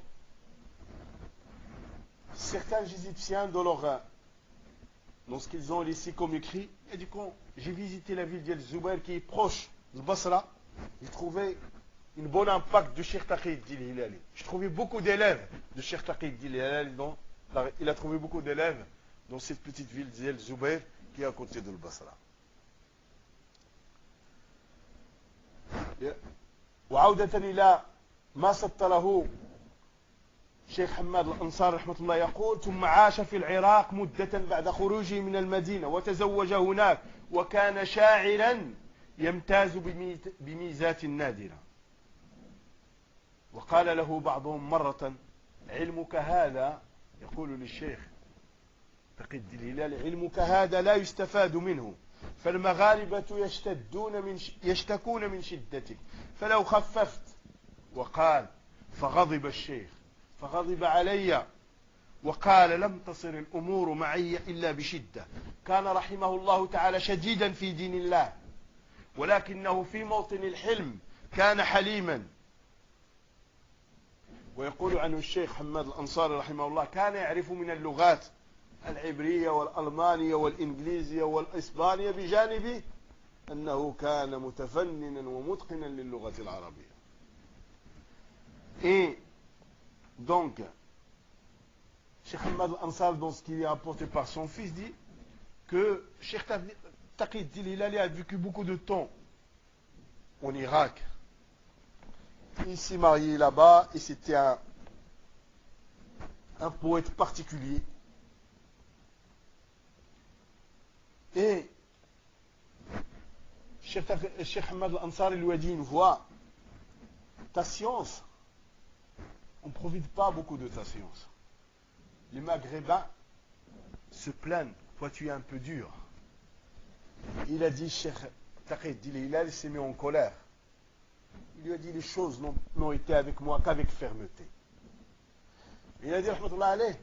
Certains Égyptiens dans ce qu'ils ont laissé comme écrit, et du coup, j'ai visité la ville d'El Zubair qui est proche de Basra. J'ai trouvé un bon impact de Cheikh Taqi-ud-Din al-Hilali. J'ai trouvé beaucoup d'élèves de Cheikh Taqi-ud-Din al-Hilali. Il a trouvé beaucoup d'élèves dans cette petite ville d'El Zubair qui est à côté de Basra. وعودة إلى ما سطره شيخ حماد الأنصار رحمة الله يقول: ثم عاش في العراق مدة بعد خروجه من المدينة وتزوج هناك وكان شاعرا يمتاز بميزات نادرة. وقال له بعضهم مرة: علمك هذا، يقول للشيخ تقي الدين الهلالي: علمك هذا لا يستفاد منه، فالمغاربة يشتكون من شدتك، فلو خففت. وقال: فغضب الشيخ فغضب علي وقال: لم تصر الأمور معي إلا بشدة. كان رحمه الله تعالى شديدا في دين الله، ولكنه في موطن الحلم كان حليما. ويقول عنه الشيخ حماد الأنصاري رحمه الله: كان يعرف من اللغات العبرية والألمانية والإنجليزية والإسبانية، بجانب أنه كان متفننا ومتقنا للغة العربية. Et donc, Cheikh Hamad al-Ansar, dans ce qu'il est apporté par son fils, dit que Cheikh Taqi-ud-Din al-Hilali a vécu beaucoup de temps en Irak. Il s'est marié là-bas et c'était un poète particulier. Et Cheikh Hamad al-Ansari lui a dit une fois: ta science, on ne profite pas beaucoup de ta science. Les Maghrébins se plaignent, toi tu es un peu dur. Il a dit, Cheikh Taqi-ud-Din al-Hilali s'est mis en colère. Il lui a dit: les choses n'ont été avec moi qu'avec fermeté. Il a dit, rahmatullah alayh,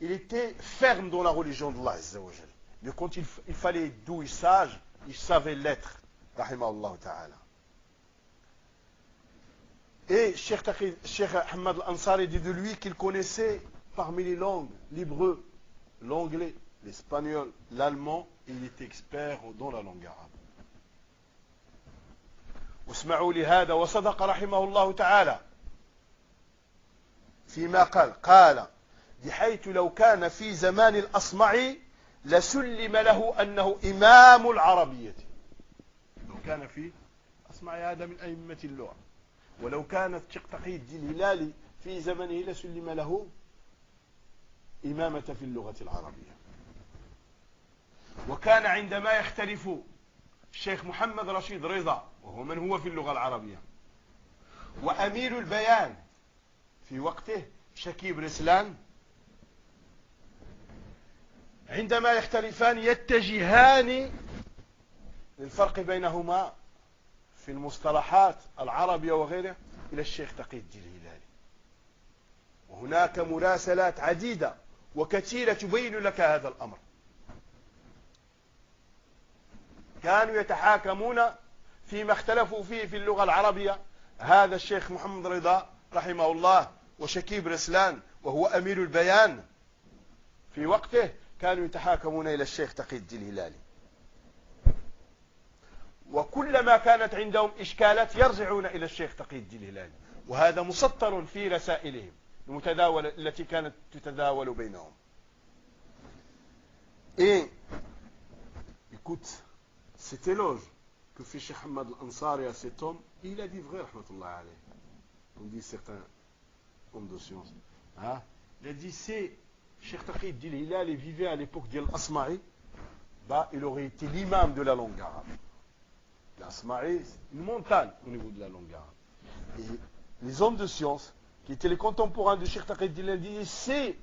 il était ferme dans la religion d'Allah Azza wa Jal. Mais quand il fallait être doux et sage, il savait l'être. Rahimahullah ta'ala. Et Cheikh Hamad al-Ansari dit de lui qu'il connaissait parmi les langues l'hébreu, l'anglais, l'espagnol, l'allemand, et il était expert dans la langue arabe. واسمعوا لهذا وصدق رحمه الله تعالى فيما قال بحيث لو كان في زمان الأصمعي لسلم له أنه إمام العربية. لو كان في أصمعي هذا من أئمة اللغة، ولو كانت شيخ تقي-ud-Din al-Hilali في زمنه لسلم له إمامة في اللغة العربية. وكان عندما يختلف الشيخ محمد رشيد رضا، وهو من هو في اللغة العربية، وأمير البيان في وقته شكيب رسلان، عندما يختلفان يتجهان للفرق بينهما في المصطلحات العربية وغيرها إلى الشيخ تقي-ud-Din al-Hilali. وهناك مراسلات عديدة وكثيرة تبين لك هذا الأمر. كانوا يتحاكمون فيما اختلفوا فيه في اللغة العربية، هذا الشيخ محمد رضا رحمه الله وشكيب رسلان وهو أمير البيان في وقته، كانوا يتحاكمون إلى الشيخ تقي-ud-Din al-Hilali. وكلما كانت عندهم إشكالات يرجعون إلى الشيخ تقي-ud-Din al-Hilali، وهذا مسطر في رسائلهم المتداولة التي كانت تتداول بينهم. Et écoute, cet éloge que fait Cheikh Hamad al-Ansari à cet homme, il a dit vrai, rahmatullah alayh. On dit certains hommes de science. Hein? Il a dit: c'est Cheikh Taqi Hilali vivait à l'époque d'Al-Asma'i, bah, il aurait été l'imam de la langue arabe. L'Asma'i, c'est une montagne au niveau de la langue arabe. Et les hommes de science, qui étaient les contemporains de Cheikh Taqi Hilali, si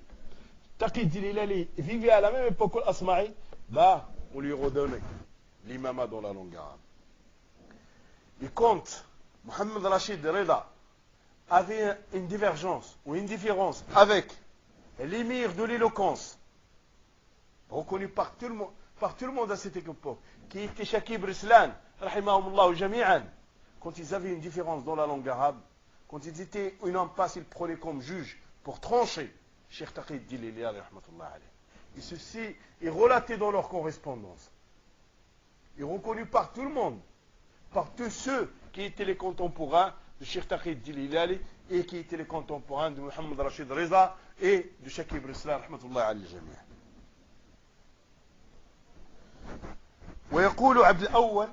Taqi Hilali vivait à la même époque que l'Asma'i, bah, on lui redonnait l'imama dans la langue arabe. Et quand Mohamed Rachid Reda avait une divergence ou une différence avec l'émir de l'éloquence, reconnu par tout le monde à cette époque, qui était Shakib Rislan, rahimahumullah jami'an, quand ils avaient une différence dans la langue arabe, quand ils étaient une impasse, ils prenaient comme juge pour trancher Cheikh Taqi Hilali, rahmatullah alayh. Et ceci est relaté dans leur correspondance. Et reconnu par tout le monde, par tous ceux qui étaient les contemporains de Cheikh Taqi Hilali et qui étaient les contemporains de Mohamed Rachid Reza et de Shakib Rislan, rahmatullah alayhi jami'an. ويقول عبد الأول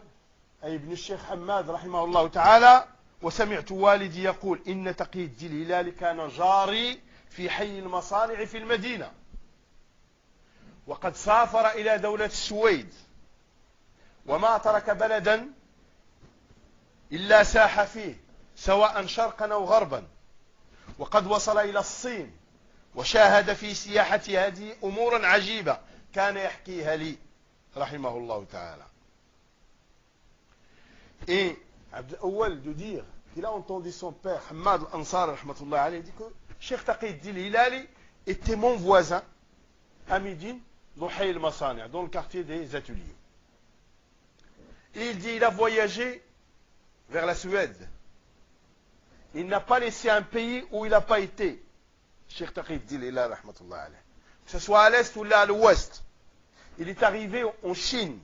أي ابن الشيخ حماد رحمه الله تعالى: وسمعت والدي يقول إن تقي الدين الهلالي كان جاري في حي المصانع في المدينة، وقد سافر إلى دولة السويد، وما ترك بلدا إلا ساح فيه سواء شرقا أو غربا، وقد وصل إلى الصين وشاهد في سياحة هذه أمورا عجيبة كان يحكيها لي رحمه الله تعالى. Et Abd al-Awwal de dire qu'il a entendu son père Hamad al-Ansar rahmatullah alayhi dit que Cheikh Taqi Hilali était mon voisin à Médine, dans Hay al-Masani', dans le quartier des ateliers. Et il dit il a voyagé vers la Suède. Il n'a pas laissé un pays où il n'a pas été, Cheikh Taqi Hilali rahmatullah alayhi, que ce soit à l'est ou là à l'ouest. Il est arrivé en Chine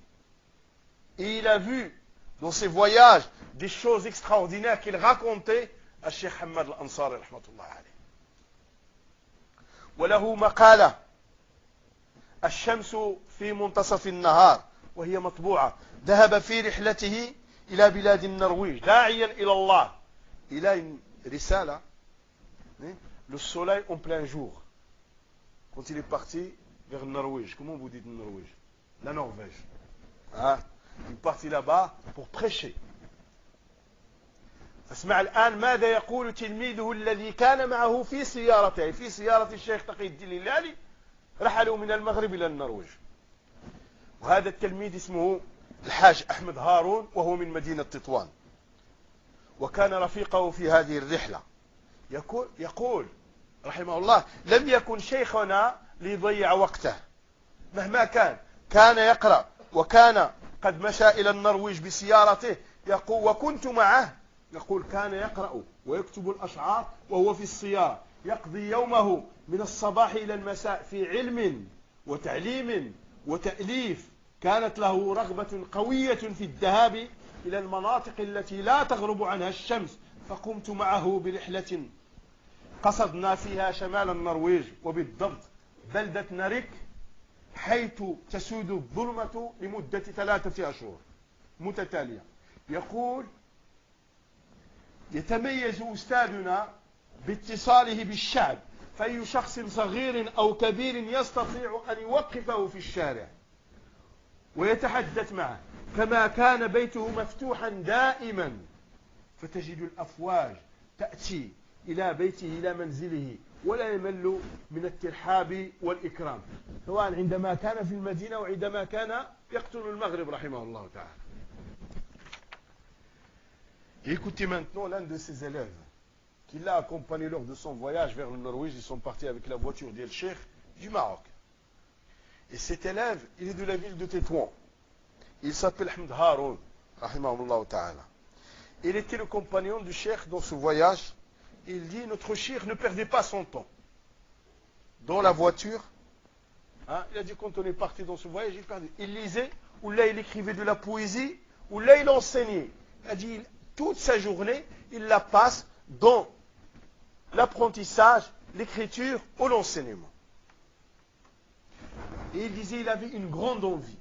et il a vu dans ses voyages des choses extraordinaires qu'il racontait à Cheikh Hamad al-Ansari rahmatullah alayhi. وله مقالة الشمس في منتصف النهار وهي مطبوعة ذهب في رحلته إلى بلاد النرويج داعيا إلى الله. Il a une risala, le soleil en plein jour, quand il est parti vers le Norvège. Comment vous dites Norvège? La Norvège. Ah, il est parti là-bas pour prêcher. اسمع الآن ماذا يقول تلميذه الذي كان معه في سيارته، في سيارة الشيخ تقي الدين الهلالي، رحلوا من المغرب إلى النرويج. وهذا التلميذ اسمه الحاج أحمد هارون وهو من مدينة تطوان، وكان رفيقه في هذه الرحلة. يقول رحمه الله: لم يكن شيخنا ليضيع وقته مهما كان يقرأ، وكان قد مشى إلى النرويج بسيارته. يقول وكنت معه، يقول كان يقرأ ويكتب الأشعار وهو في السيارة، يقضي يومه من الصباح إلى المساء في علم وتعليم وتأليف. كانت له رغبة قوية في الذهاب إلى المناطق التي لا تغرب عنها الشمس، فقمت معه برحلة قصدنا فيها شمال النرويج، وبالضبط بلدة ناريك، حيث تسود الظلمة لمدة 3 أشهر متتالية. يقول يتميز أستاذنا باتصاله بالشعب، فأي شخص صغير أو كبير يستطيع أن يوقفه في الشارع ويتحدث معه، كما كان بيته مفتوحا دائما، فتجد الأفواج تأتي إلى بيته إلى منزله ولا يمل من الترحاب والإكرام، سواء عندما كان في المدينة وعندما كان يقطن المغرب رحمه الله تعالى. Écoutez maintenant l'un de ses élèves qui l'a accompagné lors de son voyage vers le Norvège. Ils sont partis avec la voiture d'El Cheikh du Maroc. Et cet élève, il est de la ville de Tétouan. Il s'appelle Ahmed Haroun, rahimahullah ta'ala. Il était le compagnon du Cheikh dans ce voyage. Il dit, notre Cheikh ne perdait pas son temps dans la voiture. Hein, il a dit, quand on est parti dans ce voyage, il lisait, ou là il écrivait de la poésie, ou là il enseignait. Il a dit, toute sa journée, il la passe dans l'apprentissage, l'écriture ou l'enseignement. Et il disait, il avait une grande envie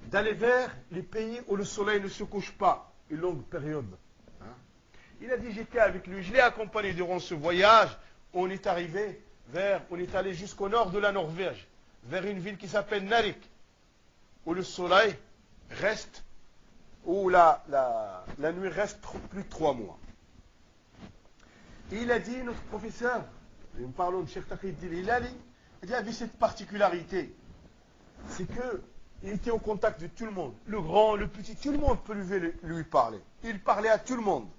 d'aller vers les pays où le soleil ne se couche pas une longue période. Il a dit, j'étais avec lui, je l'ai accompagné durant ce voyage. On est arrivé on est allé jusqu'au nord de la Norvège, vers une ville qui s'appelle Narvik, où le soleil reste, où la nuit reste plus de 3 mois. Et il a dit, notre professeur, nous parlons de Cheikh Taqiyuddin Hilali, il avait cette particularité, c'est qu'il était au contact de tout le monde, le grand, le petit, tout le monde peut lui parler. Il parlait à tout le monde.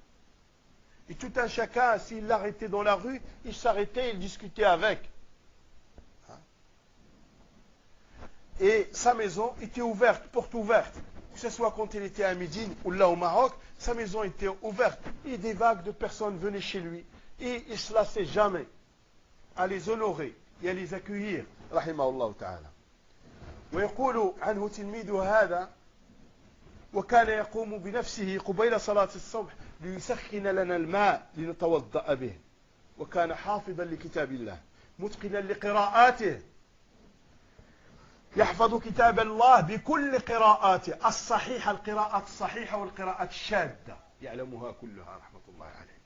Et tout un chacun, s'il l'arrêtait dans la rue, il s'arrêtait, il discutait avec. Et sa maison était ouverte, porte ouverte. Que ce soit quand il était à Médine ou là au Maroc, sa maison était ouverte. Et des vagues de personnes venaient chez lui. Et il ne se lassait jamais à les honorer et à les accueillir. Rahimahullah ta'ala. ويقول عنه تلميذه هذا وكان يقوم بنفسه قبيل صلاة الصبح ليسخن لنا الماء لنتوضأ به وكان حافظا لكتاب الله متقنا لقراءاته يحفظ كتاب الله بكل قراءاته الصحيحة القراءات الصحيحة والقراءات الشاذة يعلمها كلها رحمة الله عليه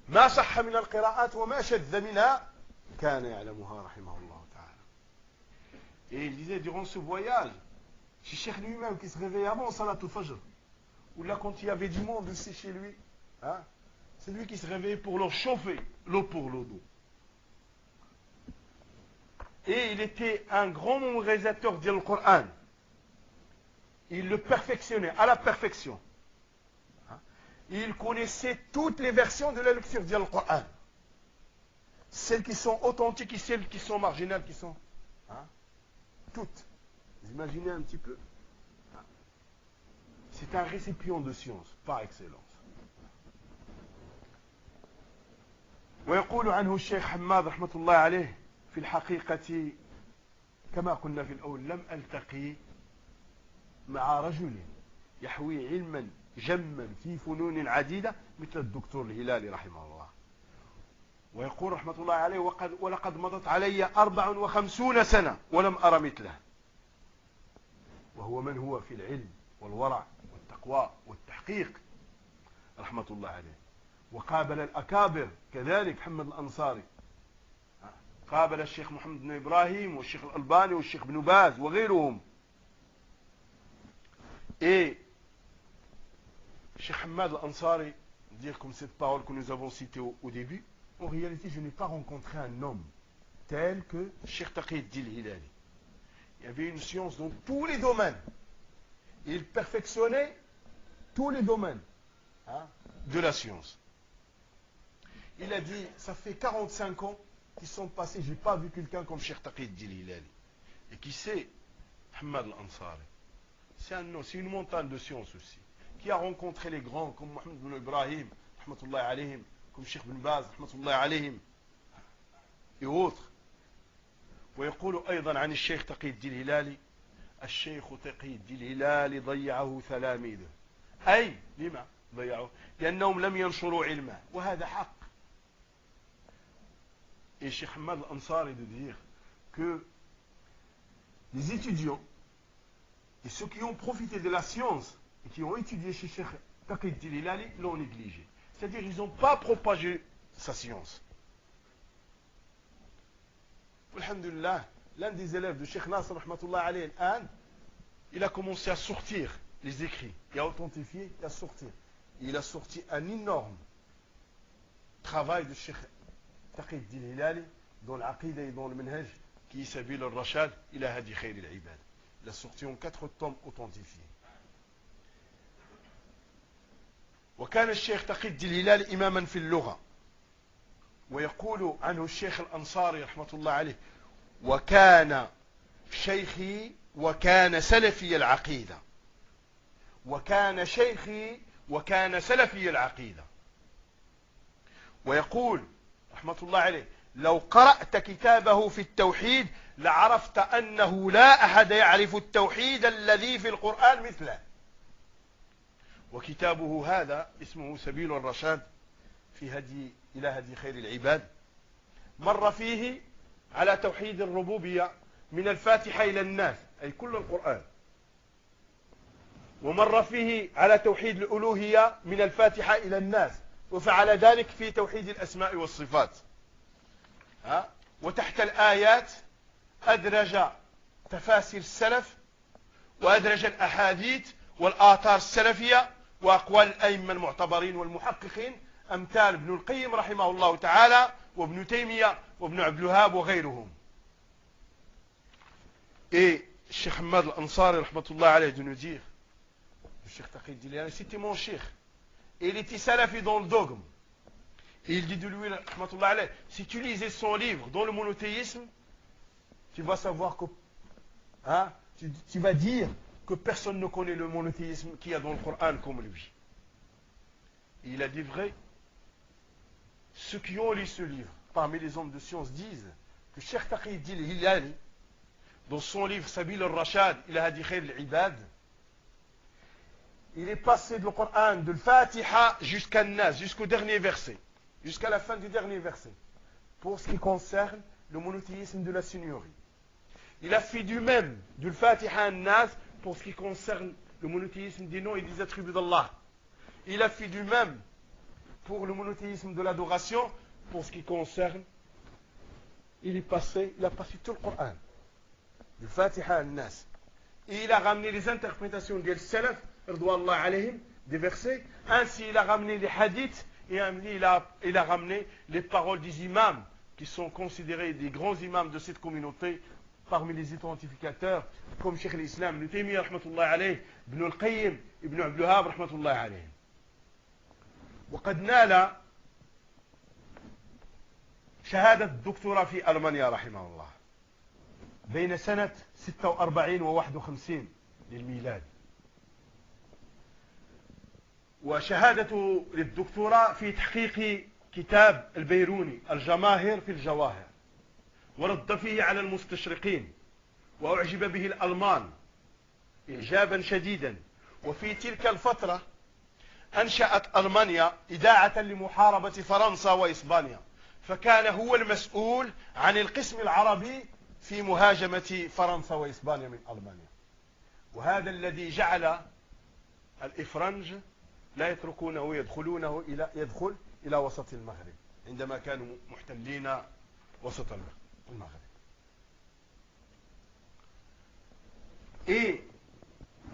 ما صح من القراءات وما شذ منها كان يعلمها رحمه الله تعالى. Et il disait durant ce voyage, c'est Cheikh lui-même qui se réveillait avant Salat al-Fajr, ou là quand il y avait du monde aussi chez lui, hein, c'est lui qui se réveillait pour leur chauffer l'eau pour l'eau d'eau. Et il était un grand mémorisateur du Coran. Il le perfectionnait à la perfection. Il connaissait toutes les versions de la lecture du Coran. Celles qui sont authentiques et celles qui sont marginales, qui sont... Hein, toutes. Vous imaginez un petit peu. C'est un récipient de science, par excellence. ويقول عنه الشيخ حماد رحمة الله عليه في الحقيقة كما قلنا في الأول لم ألتقي مع رجل يحوي علما جما في فنون عديدة مثل الدكتور الهلالي رحمه الله. ويقول رحمة الله عليه ولقد مضت علي 54 سنة ولم أرى مثله وهو من هو في العلم والورع والتقوى والتحقيق رحمة الله عليه. وقابل الأكابر كذلك محمد الأنصاري قابل الشيخ محمد بن إبراهيم والشيخ الألباني والشيخ بن باز وغيرهم. Et Cheikh Hamad al-Ansari, dire comme cette parole que nous avons citée au début, en réalité, je n'ai pas rencontré un homme tel que Cheikh Taqiyuddin Hilali. Il y avait une science dans tous les domaines. Il perfectionnait tous les domaines de la science. Il a dit, ça fait 45 ans qu'ils sont passés, je n'ai pas vu quelqu'un comme Cheikh Taqiyuddin Hilali. Et qui c'est Hamad al-Ansari. C'est une montagne de science aussi, qui a rencontré les grands comme Mohamed bin Ibrahim, rahmatullahi alayhim, comme Cheikh bin Baz, rahmatullahi alayhim, et autres. ويقول أيضا عن الشيخ تقي الدين الهلالي الشيخ تقي الدين الهلالي ضيعه تلاميذه. أي لما ضيعوه؟ لأنهم لم ينشروا علمه وهذا حق. Et Cheikh Hamad al-Ansari de dire que les étudiants et ceux qui ont profité de la science et qui ont étudié chez Cheikh Taqiyuddin Hilali l'ont négligé. C'est-à-dire qu'ils n'ont pas propagé sa science. Alhamdulillah, l'un des élèves de Cheikh Nasr rahmatullah alayhi al-an, il a commencé à sortir les écrits, et à authentifier et à sortir. Et il a sorti un énorme travail de Cheikh Taqiyuddin Hilali dans l'aqida et dans le manhaj qui est Sabil al-Rashad ila hadi khayr al-ibad. Il a sorti en 4 tomes authentifiés. وكان الشيخ تقي الدين الهلالي إماما في اللغة. ويقول عنه الشيخ الأنصاري رحمة الله عليه وكان شيخي وكان سلفي العقيدة. وكان شيخي وكان سلفي العقيدة. ويقول رحمة الله عليه لو قرأت كتابه في التوحيد لعرفت أنه لا أحد يعرف التوحيد الذي في القرآن مثله. وكتابه هذا اسمه سبيل الرشاد في هدي إلى هدي خير العباد. مر فيه على توحيد الربوبية من الفاتحة إلى الناس أي كل القرآن. ومر فيه على توحيد الألوهية من الفاتحة إلى الناس وفعل ذلك في توحيد الأسماء والصفات. وتحت الآيات أدرج تفاسير السلف وأدرج الأحاديث والآثار السلفية وأقوال الأئمة المعتبرين والمحققين أمثال ابن القيم رحمه الله تعالى وابن تيمية وابن عبد الوهاب وغيرهم. Et Cheikh Ahmad al-Ansari rahmatullah alayhi de nous dire, le Cheikh Taqi Jilani, c'était mon Cheikh. Et il était salafi dans le dogme. Et il dit de lui, rahmatullah alayhi, si tu lisais son livre dans le monothéisme, tu vas savoir que, tu vas dire que personne ne connaît le monothéisme qu'il y a dans le Coran comme lui. Et il a dit vrai. Ceux qui ont lu ce livre, parmi les hommes de science, disent que Cheikh Taqi Hilali, dans son livre Sabil al-Rashad, il a dit Khair al-Ibad, il est passé du Coran, de l'Fatiha jusqu'à Nas, jusqu'au dernier verset, jusqu'à la fin du dernier verset, pour ce qui concerne le monothéisme de la seigneurie. Il a fait du même, du Fatiha à Nas, pour ce qui concerne le monothéisme des noms et des attributs d'Allah. Il a fait du même pour le monothéisme de l'adoration, pour ce qui concerne, il a passé tout le Coran, du Fatiha à Nas. Et il a ramené les interprétations des salaf, radouallahu alayhim, des versets. Ainsi, il a ramené les hadiths et il a ramené les paroles des imams, qui sont considérés des grands imams de cette communauté, parmi les identificateurs, comme Cheikh l'Islam, Ibn Taymiyyah, rahmatullah alayh, Ibn al-Qayyim, Ibn Abd al-Wahhab, rahmatullah alayh. وقد نال شهادة الدكتوراه في ألمانيا رحمه الله بين سنة 46 و 51 للميلاد، وشهادته للدكتوراه في تحقيق كتاب البيروني الجماهر في الجواهر، ورد فيه على المستشرقين وأعجب به الألمان إعجابا شديدا. وفي تلك الفترة أنشأت ألمانيا إذاعة لمحاربة فرنسا وإسبانيا، فكان هو المسؤول عن القسم العربي في مهاجمة فرنسا وإسبانيا من ألمانيا. وهذا الذي جعل الإفرنج لا يتركونه يدخل إلى وسط المغرب عندما كانوا محتلين وسط المغرب. Et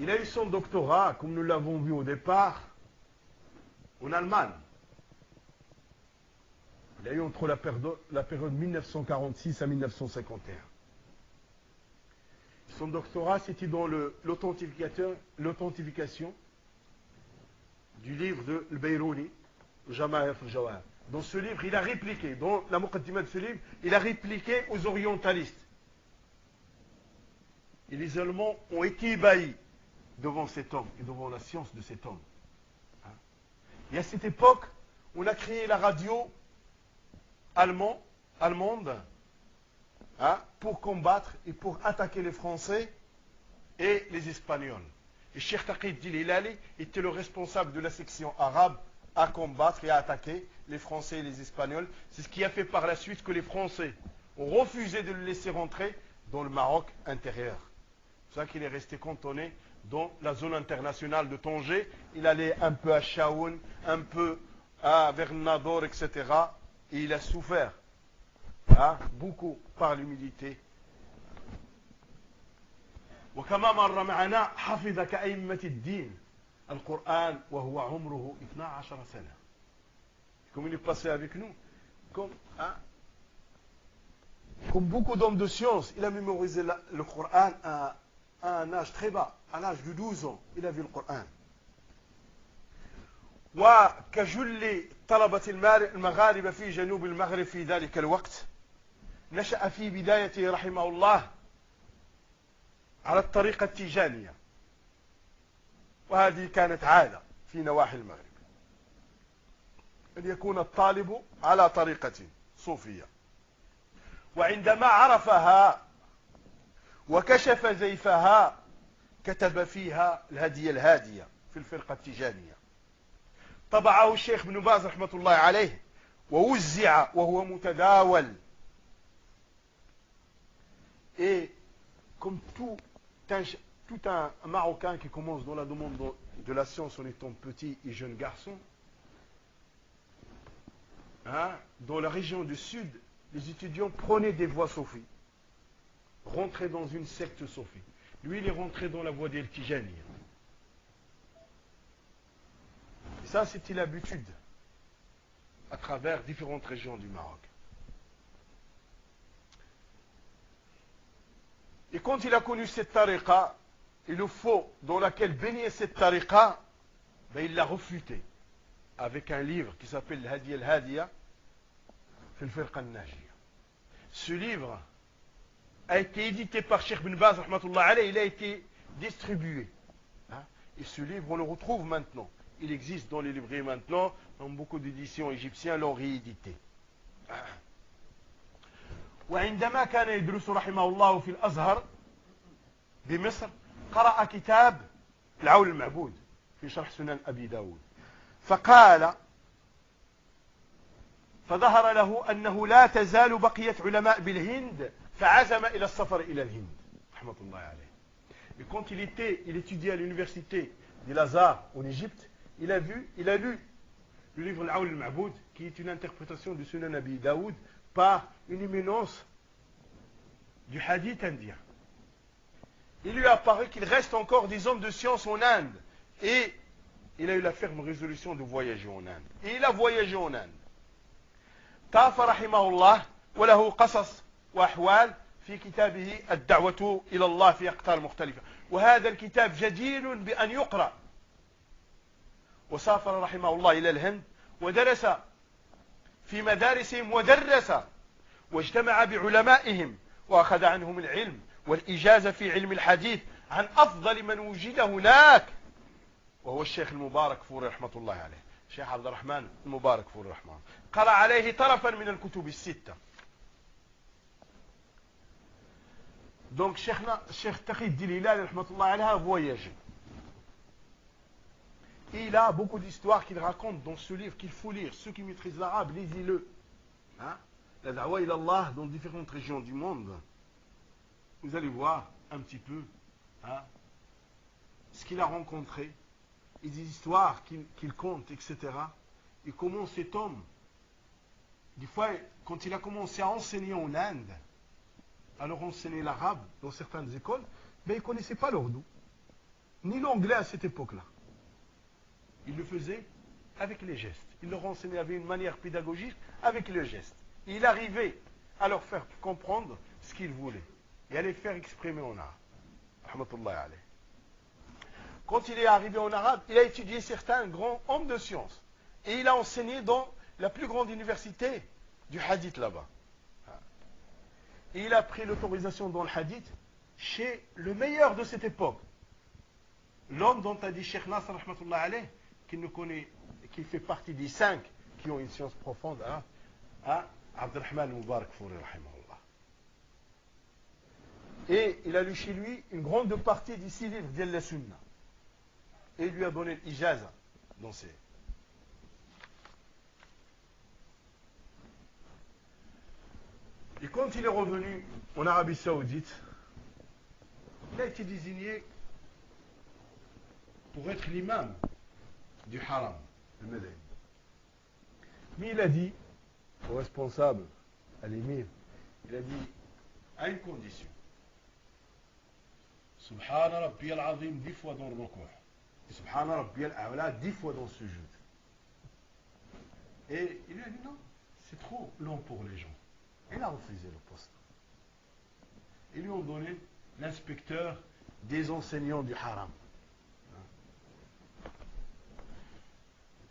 il a eu son doctorat, comme nous l'avons vu au départ, en Allemagne. Il a eu entre la période 1946 à 1951. Son doctorat, c'était dans l'authentification du livre de Al-Bayrouni, Jama'ir al-Jawahir. Dans ce livre, il a répliqué, dans la muqaddimah de ce livre, il a répliqué aux orientalistes. Et les Allemands ont été ébahis devant cet homme et devant la science de cet homme. Et à cette époque, on a créé la radio allemande pour combattre et pour attaquer les Français et les Espagnols. Et Cheikh Taqi Hilali était le responsable de la section arabe à combattre et à attaquer les Français et les Espagnols. C'est ce qui a fait par la suite que les Français ont refusé de le laisser rentrer dans le Maroc intérieur. C'est pour ça qu'il est resté cantonné dans la zone internationale de Tanger. Il allait un peu à Chaoun, un peu vers Nador, etc. Et il a souffert beaucoup par l'humilité. وكما مر معنا حفظ كأئمة الدين القرآن وهو عمره 12 سنة. Comme il est passé avec nous, comme beaucoup d'hommes de science, il a mémorisé le Coran à un âge très bas, à l'âge de 12 ans, il a vu le Coran. وكجل طلبة المغاربة في جنوب المغرب في ذلك الوقت، نشأ في بدايته رحمه الله على الطريقة التيجانية، وهذه كانت عادة في نواحي المغرب أن يكون الطالب على طريقة صوفية. وعندما عرفها وكشف زيفها كتب فيها الهدية الهادية في الفرقة التيجانية. طبعه الشيخ بن باز رحمة الله عليه ووزع وهو متداول. Et comme tout un Marocain qui commence dans la demande de la science en étant petit et jeune garçon, dans la région du sud les étudiants prenaient des voies soufis, rentraient dans une secte soufie. Lui, il est rentré dans la voie des Tijani. Et ça, c'était l'habitude à travers différentes régions du Maroc. Et quand il a connu cette tariqa, et le faux dans lequel baignait cette tariqa, ben il l'a refuté avec un livre qui s'appelle Hadi al-Hadiya fi al-Firqa al-Najiya. Ce livre a été édité par Cheikh bin Baz, rahmatullah alayhi, il a été distribué. Et ce livre, on le retrouve maintenant. Il existe dans les librairies maintenant, dans beaucoup d'éditions égyptiennes l'ont réédité. وعندما كان يدرس رحمه الله في الأزهر بمصر قرأ كتاب العون المعبود في شرح سنن أبي داود فقال فظهر له أنه لا تزال بقية علماء بالهند فعزم إلى السفر إلى الهند رحمة الله عليه. Et quand il étudiait à l'université de Lazare en Égypte, il a lu le livre Al-Awl al-Ma'boud, qui est une interprétation du Sunan Abi Daoud par une éminence du hadith indien. Il lui a paru qu'il reste encore des hommes de science en Inde. Et il a eu la ferme résolution de voyager en Inde. Et il a voyagé en Inde. طاف رحمه الله وله قصص وأحوال في كتابه الدعوة إلى الله في أقطار مختلفة. وهذا الكتاب جدير بأن يقرأ. وسافر رحمه الله إلى الهند ودرس في مدارسهم ودرس واجتمع بعلمائهم وأخذ عنهم العلم والإجازة في علم الحديث عن أفضل من وجد هناك وهو الشيخ المبارك فوري رحمة الله عليه. الشيخ عبد الرحمن المبارك فوري رحمه الله قرأ عليه طرفا من الكتب الستة. Donc Cheikh Taqi-ud-Din Hilali rahmatullah alayhi a voyagé. Et il a beaucoup d'histoires qu'il raconte dans ce livre qu'il faut lire. Ceux qui maîtrisent l'arabe, lisez-le. La da'wa ila Allah dans différentes régions du monde. Vous allez voir un petit peu ce qu'il a rencontré et des histoires qu'il compte, etc. Et comment cet homme, des fois, quand il a commencé à enseigner en Inde, à leur enseigner l'arabe dans certaines écoles, mais il ne connaissait pas l'ourdou, ni l'anglais à cette époque-là. Il le faisait avec les gestes. Il leur enseignait avec une manière pédagogique avec les gestes. Et il arrivait à leur faire comprendre ce qu'ils voulaient et à les faire exprimer en arabe. Rahmatullahi alayhi. Quand il est arrivé en arabe, il a étudié certains grands hommes de science. Et il a enseigné dans la plus grande université du hadith là-bas. Et il a pris l'autorisation dans le hadith chez le meilleur de cette époque. L'homme dont a dit Cheikh Nasr, rahmatullah alayh, qui fait partie des 5 qui ont une science profonde, Abdelrahman al-Mubarak Fouri, rahimahullah. Et il a lu chez lui une grande partie des 6 livres d'Al Sunna. Et il lui a donné l'ijaza dans ces. Et quand il est revenu en Arabie Saoudite, il a été désigné pour être l'imam du haram, le Médine. Mais il a dit au responsable, à l'émir, il a dit à une condition. Subhana Rabbi al-Azim 10 fois dans le recours. Et Subhana Rabbi al-A'la 10 fois dans le sujoud. Et il lui a dit non, c'est trop long pour les gens. Il a refusé le poste. Ils lui ont donné l'inspecteur des enseignants du haram.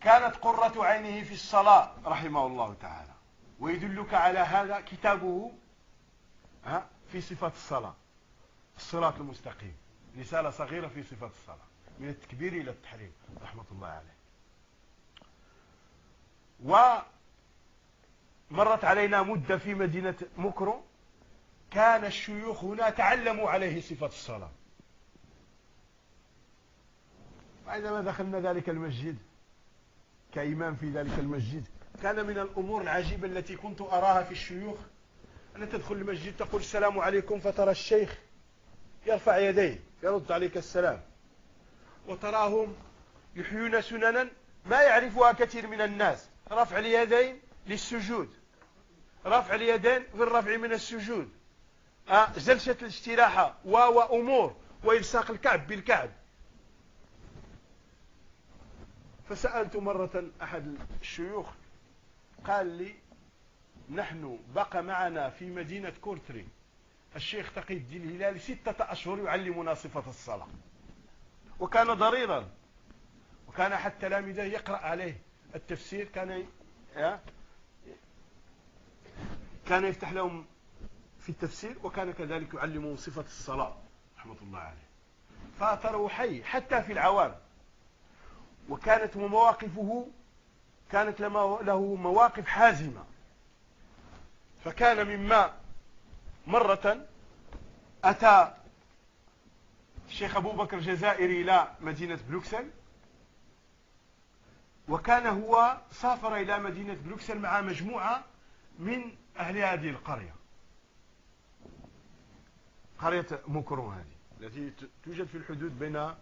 كانت قرة عينه في الصلاة رحمه الله تعالى ويدلك على هذا كتابه في صفة الصلاة الصراط المستقيم رسالة صغيرة في صفة الصلاة من التكبير إلى التحريم رحمة الله عليه. ومرت علينا مدة في مدينة مكرو كان الشيوخ هنا تعلموا عليه صفة الصلاة. وعندما دخلنا ذلك المسجد كإمام في ذلك المسجد كان من الأمور العجيبة التي كنت أراها في الشيوخ أن تدخل المسجد تقول السلام عليكم فترى الشيخ يرفع يديه يرد عليك السلام وتراهم يحيون سننا ما يعرفها كثير من الناس رفع اليدين للسجود رفع اليدين في الرفع من السجود، جلسة الاستراحة وأمور، وإلصاق الكعب بالكعب. فسألت مرة أحد الشيوخ قال لي نحن بقى معنا في مدينة كورتري الشيخ تقي الدين الهلالي 6 أشهر يعلمنا صفة الصلاة، وكان ضريرا، وكان حتى تلاميذه يقرأ عليه التفسير، كان يفتح لهم في التفسير، وكان كذلك يعلمهم صفة الصلاة رحمة الله عليه. فأثره حي حتى في العوام، وكانت مواقفه كانت له مواقف حازمة. فكان مما مرة أتى الشيخ أبو بكر الجزائري إلى مدينة بروكسل، وكان هو سافر إلى مدينة بروكسل مع مجموعة من أهل هذه القرية، قرية موكرون هذه التي توجد في الحدود بين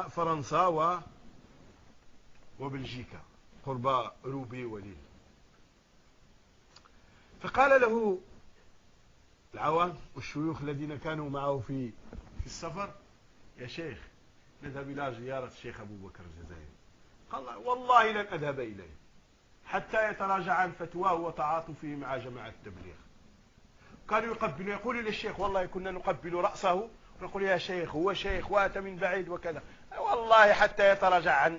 فرنسا وبلجيكا قرب روبي وليل. فقال له العوام والشيوخ الذين كانوا معه في السفر: يا شيخ نذهب إلى زيارة الشيخ أبو بكر الجزائري. قال: والله لن أذهب إليه حتى يتراجع عن فتواه وتعاطفه مع جماعة التبليغ. كانوا يقبلوا، يقولوا للشيخ: والله كنا نقبل رأسه ونقول: يا شيخ هو شيخ وأتى من بعيد وكذا، والله حتى يتراجع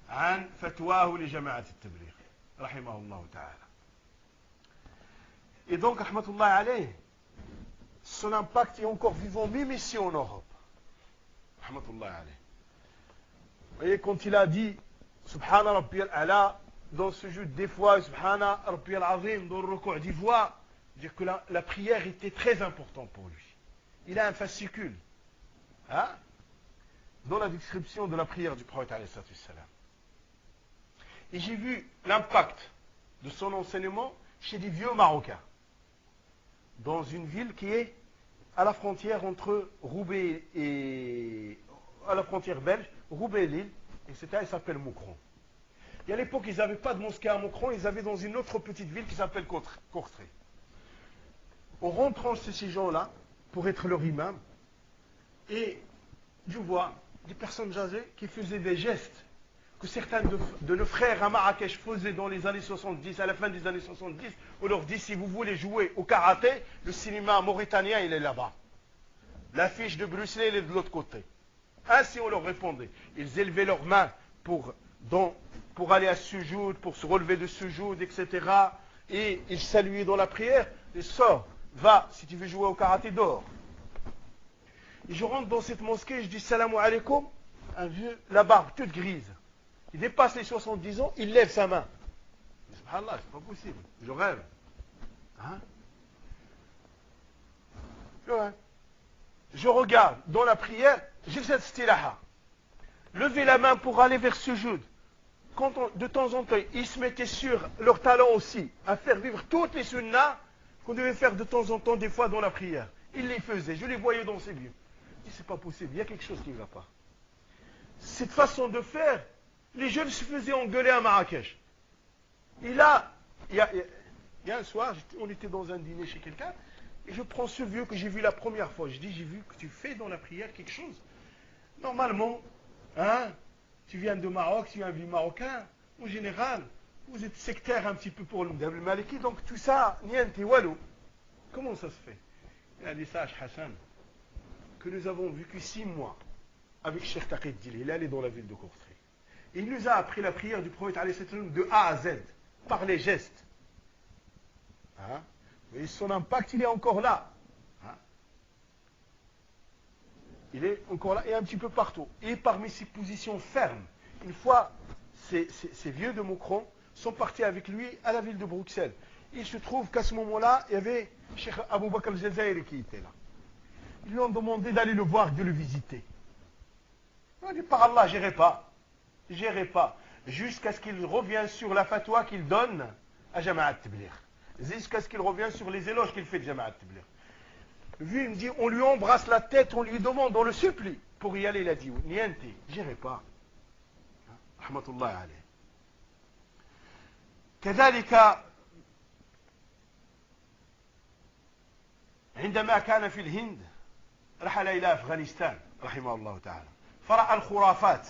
عن فتواه لجماعة التبليغ رحمه الله تعالى. Et donc, rahmatullah alayh, son impact est encore vivant, même ici en Europe. Rahmatullah alayh. Vous voyez, quand il a dit Subhana Rabbi al-Ala, dans ce jeu, des fois, Subhana Rabbi al-Azim, dans le recours, des fois, dire que la prière était très importante pour lui. Il a un fascicule dans la description de la prière du prophète alayhi salam. Et j'ai vu l'impact de son enseignement chez des vieux Marocains, dans une ville qui est à la frontière entre Roubaix et à la frontière belge, Roubaix et Lille, etc. Il s'appelle Moucron. Et à l'époque, ils n'avaient pas de mosquée à Moucron, ils avaient dans une autre petite ville qui s'appelle Courtrai. On rentre chez ces gens-là pour être leur imam, et je vois des personnes âgées qui faisaient des gestes que certains de nos frères à Marrakech faisaient dans les années 70, à la fin des années 70, on leur dit: si vous voulez jouer au karaté, le cinéma mauritanien il est là-bas. L'affiche de Bruxelles elle est de l'autre côté. Ainsi on leur répondait. Ils élevaient leurs mains pour aller à sujoud, pour se relever de sujoud, etc. Et ils saluaient dans la prière. Et sors, va, si tu veux jouer au karaté, dehors. Et je rentre dans cette mosquée, je dis salam alaikum, un vieux, la barbe toute grise. Il dépasse les 70 ans, il lève sa main. Subhanallah, c'est pas possible. Je rêve. Je regarde dans la prière, j'ai cette stilaha. Lever la main pour aller vers sujoud. Quand de temps en temps, ils se mettaient sur leur talent aussi, à faire vivre toutes les sunnas qu'on devait faire de temps en temps, des fois dans la prière. Ils les faisaient, je les voyais dans ces lieux. Je dis: c'est pas possible, il y a quelque chose qui ne va pas. Cette façon de faire, les jeunes se faisaient engueuler à Marrakech. Et là, il y a un soir, on était dans un dîner chez quelqu'un, et je prends ce vieux que j'ai vu la première fois. Je dis: j'ai vu que tu fais dans la prière quelque chose. Normalement, tu viens de Maroc, tu es un vieux Marocain, en général, vous êtes sectaire un petit peu pour le Madhab al-Maliki, donc tout ça, niente walou. Comment ça se fait? Il a dit: sache Hassan, que nous avons vécu 6 mois avec Cheikh Taqi al-Din Hilali dans la ville de Courtrai. Il nous a appris la prière du prophète de A à Z, par les gestes. Et son impact, il est encore là. Il est encore là et un petit peu partout. Et parmi ses positions fermes, une fois, ces vieux de Moucron sont partis avec lui à la ville de Bruxelles. Il se trouve qu'à ce moment-là, il y avait Cheikh Abou Bakr al-Jazairi qui était là. Ils lui ont demandé d'aller le voir, de le visiter. Il a dit: par Allah, j'irai pas, jusqu'à ce qu'il revienne sur la fatwa qu'il donne à Jama'at Tabligh, jusqu'à ce qu'il revienne sur les éloges qu'il fait de Jama'at Tabligh. Lui, il me dit: on lui embrasse la tête, on lui demande, on le supplie pour y aller. Il a dit: niente, j'irai pas. Rahmatullah alayh. كذلك عندما كان في الهند رحل إلى أفغانستان رحمه الله تعالى فرأى الخرافات،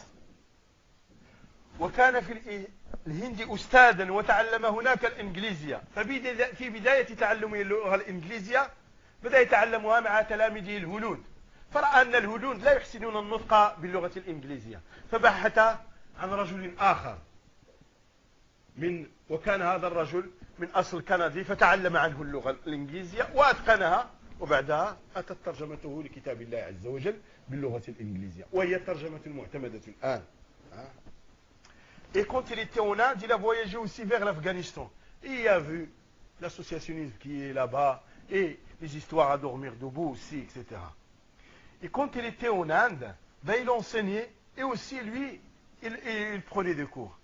وكان في الهند أستاذا وتعلم هناك الإنجليزية، في بداية تعلمه اللغة الإنجليزية بدأ يتعلمها مع تلاميذه الهنود، فرأى أن الهنود لا يحسنون النطق باللغة الإنجليزية، فبحث عن رجل آخر وكان هذا الرجل من أصل كندي، فتعلم عنه اللغة الإنجليزية وأتقنها، وبعدها أتت ترجمته لكتاب الله عز وجل باللغة الإنجليزية، وهي الترجمة المعتمدة الآن. Et quand il était en Inde, il a voyagé aussi vers l'Afghanistan. Et il a vu l'associationnisme qui est là-bas, et les histoires à dormir debout aussi, etc. Et quand il était en Inde, il enseignait, et aussi lui, il prenait des cours.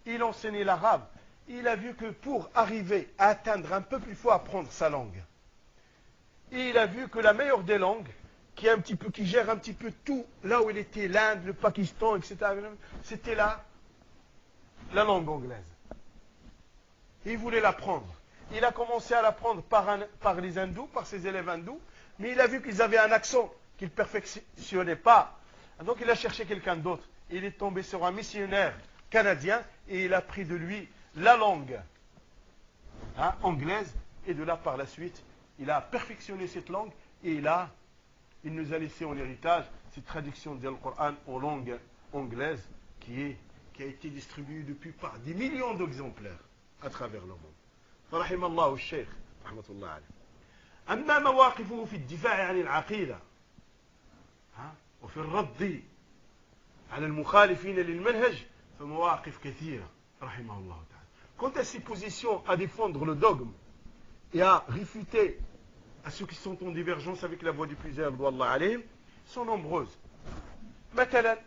Il enseignait l'arabe. Il a vu que pour arriver à atteindre un peuple, il faut apprendre sa langue. Et il a vu que la meilleure des langues, qui gère un petit peu tout, là où il était, l'Inde, le Pakistan, etc., c'était la langue anglaise. Et il voulait l'apprendre. Il a commencé à l'apprendre par les hindous, par ses élèves hindous, mais il a vu qu'ils avaient un accent qu'il ne perfectionnait pas. Donc il a cherché quelqu'un d'autre. Il est tombé sur un missionnaire canadien et il a pris de lui la langue anglaise, et de là par la suite, il a perfectionné cette langue et il nous a laissé en héritage cette traduction du Coran en langue anglaise qui a été distribuée depuis par des millions d'exemplaires à travers le monde. فرحم الله الشيخ رحمة الله عليه. أما مواقفه في الدفاع عن العقيدة وفي الرد على المخالفين للمنهج فمواقف كثيرة رحمه الله تعالى. Quant à ses positions à défendre le dogme et à réfuter à ceux qui sont en divergence avec la voie du plus élevé والله عليهم sont nombreuses. مثلا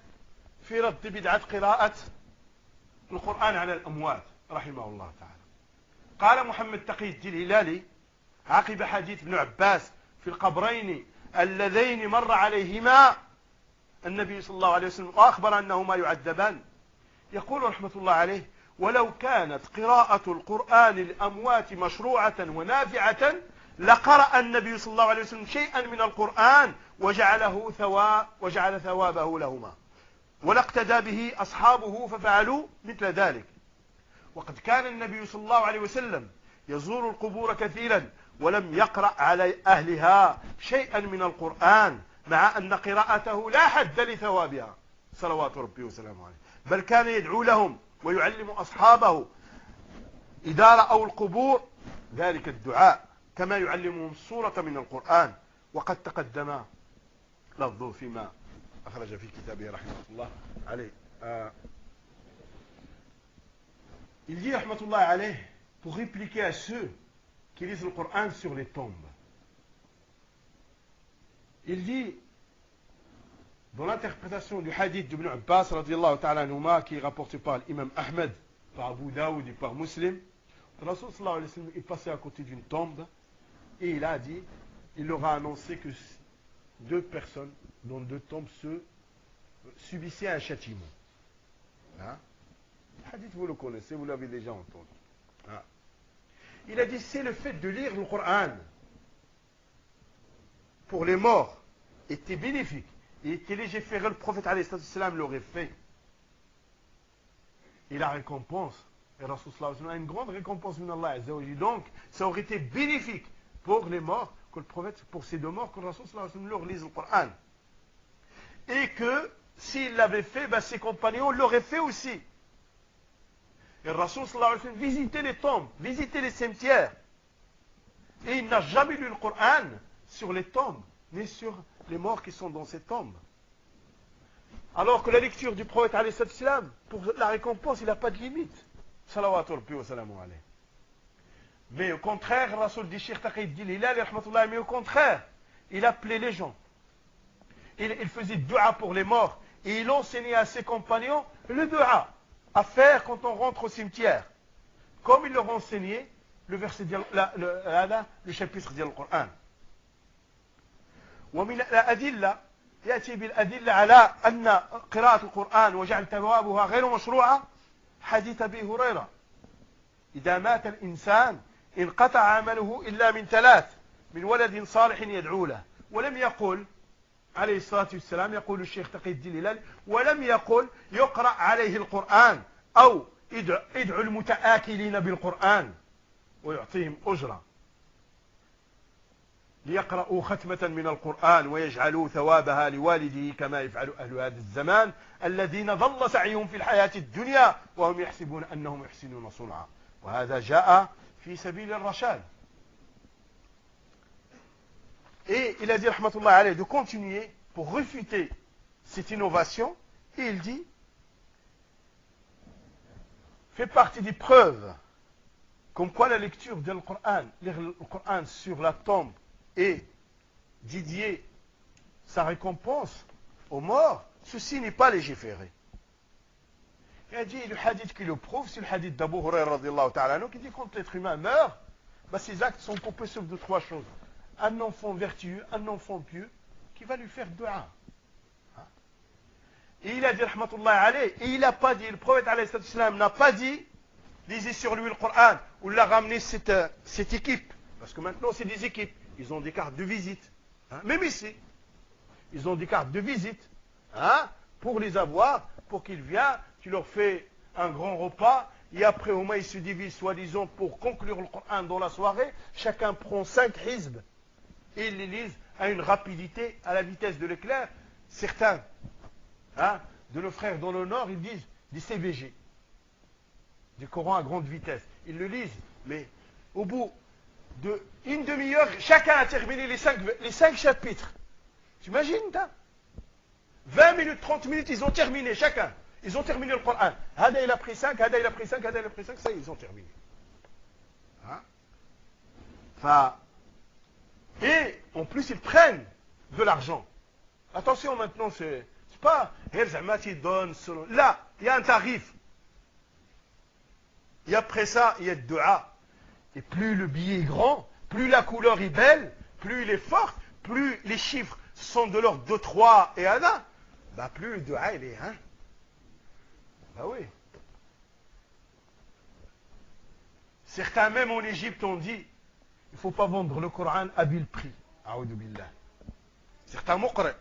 في رد بدعة قراءة القرآن على الأموات رحمه الله تعالى. قال محمد تقي الدين الهلالي عقب حديث ابن عباس في القبرين اللذين مر عليهما النبي صلى الله عليه وسلم وأخبر أنهما يعذبان، يقول رحمة الله عليه: ولو كانت قراءة القرآن للأموات مشروعة ونافعة لقرأ النبي صلى الله عليه وسلم شيئا من القرآن وجعل ثوابه لهما، ولاقتدى به أصحابه ففعلوا مثل ذلك. وقد كان النبي صلى الله عليه وسلم يزور القبور كثيرا ولم يقرأ على أهلها شيئا من القرآن، مع أن قراءته لا حد لثوابها صلوات ربي وسلامه عليه، بل كان يدعو لهم ويعلم أصحابه إذا رأوا القبور ذلك الدعاء كما يعلمهم السورة من القرآن، وقد تقدم لفظه فيما أخرج في كتابه رحمة الله عليه. Il dit rahmatullah alayh, pour répliquer à ceux qui lisent le Coran sur les tombes, il dit dans l'interprétation du hadith d'Ibn Abbas radiyallahu ta'ala anhuma, qui est rapporté par l'imam Ahmed, par Abu Daoud et par Muslim, le Rasul sallallahu alayhi wa sallam est passé à côté d'une tombe et il a dit, il leur a annoncé que deux personnes dans deux tombes subissaient un châtiment. Le hadith, vous le connaissez, vous l'avez déjà entendu. Il a dit, c'est le fait de lire le Coran pour les morts était bénéfique et était légiféré, le prophète alayhi salam l'aurait fait. Et la récompense, et Rasul sallallahu alayhi wa sallam a une grande récompense min Allah azza wa jalla. Donc, ça aurait été bénéfique pour les morts, que le prophète, pour ces deux morts, que Rasul sallallahu alayhi wa sallam leur lise le Coran. Et que, s'il l'avait fait, ses compagnons l'auraient fait aussi. Et le Rasul sallallahu alayhi wa sallam visitait les tombes, visitait les cimetières. Et il n'a jamais lu le Coran sur les tombes, ni sur les morts qui sont dans ces tombes. Alors que la lecture du prophète alayhi salam, pour la récompense, il n'a pas de limite. Salawatu rabbi wa salamu alayhi. Mais au contraire, le Rasul dit Cheikh Taqiyuddin Hilali rahmatullah, mais au contraire, il appelait les gens. Il faisait dua pour les morts. Et il enseignait à ses compagnons le dua à faire quand on rentre au cimetière. Comme il leur enseignait le chapitre du Coran. ومن الأدلة يأتي بالأدلة على أن قراءة القرآن وجعل ثوابها غير مشروعة حديث أبي هريرة: إذا مات الإنسان انقطع عمله إلا من ثلاث: من ولد صالح يدعو له ولم يقل عليه الصلاة والسلام يقول الشيخ تقي الدين الهلالي ولم يقل يقرأ عليه القرآن أو ادعو المتآكلين بالقرآن ويعطيهم أجرة ليقرأوا ختمة من القرآن ويجعلوا ثوابها لوالده كما يفعل أهل هذا الزمان الذين ضل سعيهم في الحياة الدنيا وهم يحسبون أنهم يحسنون صنعا وهذا جاء في سبيل الرشاد. Et il a dit, rahmatullah alayhi, de continuer pour réfuter cette innovation. Et il dit, fait partie des preuves comme quoi la lecture du Coran, lire le Coran sur la tombe et dédier sa récompense aux morts, ceci n'est pas légiféré. Il a dit, le hadith qui le prouve, c'est le hadith d'Abu Hurairah radiyallahu ta'ala anhu qui dit quand l'être humain meurt, bah, ses actes sont composés sauf de trois choses. Un enfant vertueux, un enfant pieux, qui va lui faire dua. Et il a dit, rahmatullah alayhi, et il n'a pas dit, le prophète alayhi salam n'a pas dit, lisez sur lui le Coran, ou l'a ramené cette équipe. Parce que maintenant, c'est des équipes. Ils ont des cartes de visite. Hein? Même ici, ils ont des cartes de visite. Hein? Pour les avoir, pour qu'ils viennent, tu leur fais un grand repas, et après, au moins, ils se divisent, soi-disant, pour conclure le Coran dans la soirée. Chacun prend 5 hizbs. Et ils les lisent à une rapidité, à la vitesse de l'éclair. Certains hein, de nos frères dans le Nord, ils disent des CBG, du Coran à grande vitesse. Ils le lisent, mais au bout d'une demi-heure, chacun a terminé les 5 chapitres. T'imagines, 20 minutes, 30 minutes, ils ont terminé, chacun. Ils ont terminé le Coran. Hada, il a pris 5, Hada, il a pris 5, Hada, il a pris 5, ça, ils ont terminé. Hein? Et en plus, ils prennent de l'argent. Attention maintenant, c'est pas ils donnent selon. Là, il y a un tarif. Et après ça, il y a le dua. Et plus le billet est grand, plus la couleur est belle, plus il est fort, plus les chiffres sont de l'ordre de 3 et 1, bah plus le dua il est. Hein? Bah oui. Certains même en Égypte ont dit il ne faut pas vendre le Coran à vil prix. A'oudou billah. Certains muqri,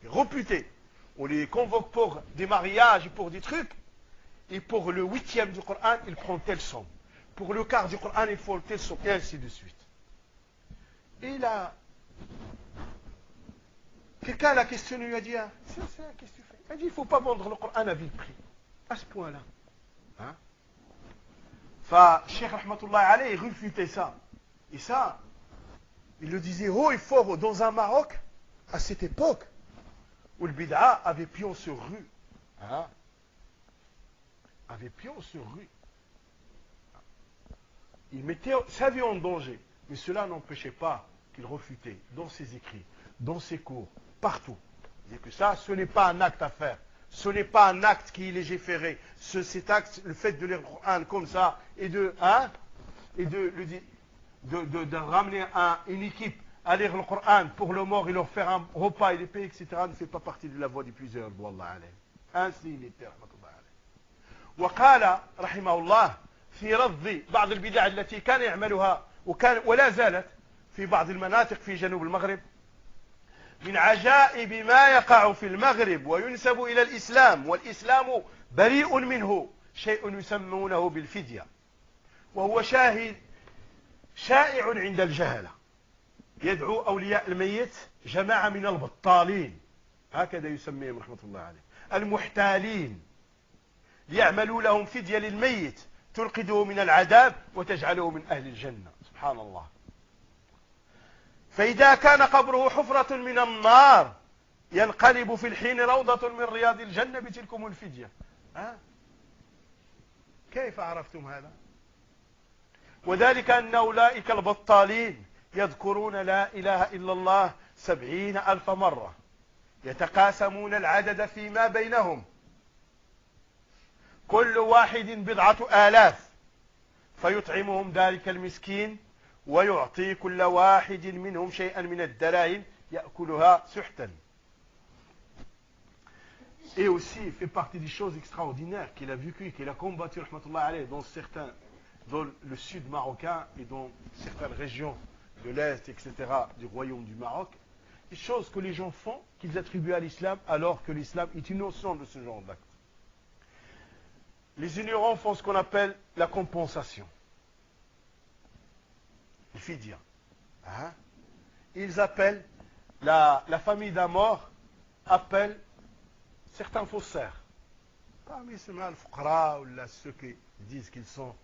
réputés, on les convoque pour des mariages et pour des trucs, et pour le 8e du Coran, ils prennent telle somme. Pour le quart du Coran, il faut telle somme, et ainsi de suite. Et là, quelqu'un l'a questionné, lui a dit, qu'est-ce que tu fais? Il a dit, il ne faut pas vendre le Coran à vil prix. À ce point-là. Hein? Cheikh Rahmatullah alayhi, il refutait ça. Et ça, il le disait haut et fort dans un Maroc, à cette époque, où le bid'a avait pion sur rue. Hein? Avait pion sur rue. Il mettait sa vie en danger. Mais cela n'empêchait pas qu'il refutait dans ses écrits, dans ses cours, partout. Il disait que ça, ce n'est pas un acte à faire. Ce n'est pas un acte qui est légiféré. Cet acte, le fait de lire le Coran comme ça, et de ramener une équipe à lire le Coran pour le mort et leur faire un repas et les payer, etc., ne fait pas partie de la voie des plusieurs. Wallah alayhi. Ainsi il était, rahmatullah alayhi. وقال رحمه الله في رفض بعض البدع التي كان يعملها ولا زالت في بعض المناطق في جنوب المغرب من عجائب ما يقع في المغرب وينسب إلى الإسلام والإسلام بريء منه شيء يسمونه بالفدية وهو شائع عند الجهلة يدعو أولياء الميت جماعة من البطالين هكذا يسميهم رحمة الله عليه المحتالين ليعملوا لهم فدية للميت تنقذه من العذاب وتجعله من أهل الجنة سبحان الله فإذا كان قبره حفرة من النار ينقلب في الحين روضة من رياض الجنة بتلكم الفدية كيف عرفتم هذا وذلك أن أولئك البطالين يذكرون لا إله إلا الله 70,000 مرة يتقاسمون العدد فيما بينهم كل واحد 1,000,000 فيطعمهم ذلك المسكين ويعطي كل واحد منهم شيئا من الدراهم يأكلها سحتا. Et aussi, il fait partie des choses extraordinaires qu'il a vécues, qu'il a combattu, rahmatullah alayhi, dans le sud marocain et dans certaines régions de l'Est, etc., du royaume du Maroc, des choses que les gens font, qu'ils attribuent à l'islam, alors que l'islam est innocent de ce genre d'actes. Les ignorants font ce qu'on appelle la compensation. Il faut dire. Hein? Ils appellent, la famille d'un mort appelle certains faussaires. Parmi ceux là, ceux qui disent qu'ils sont,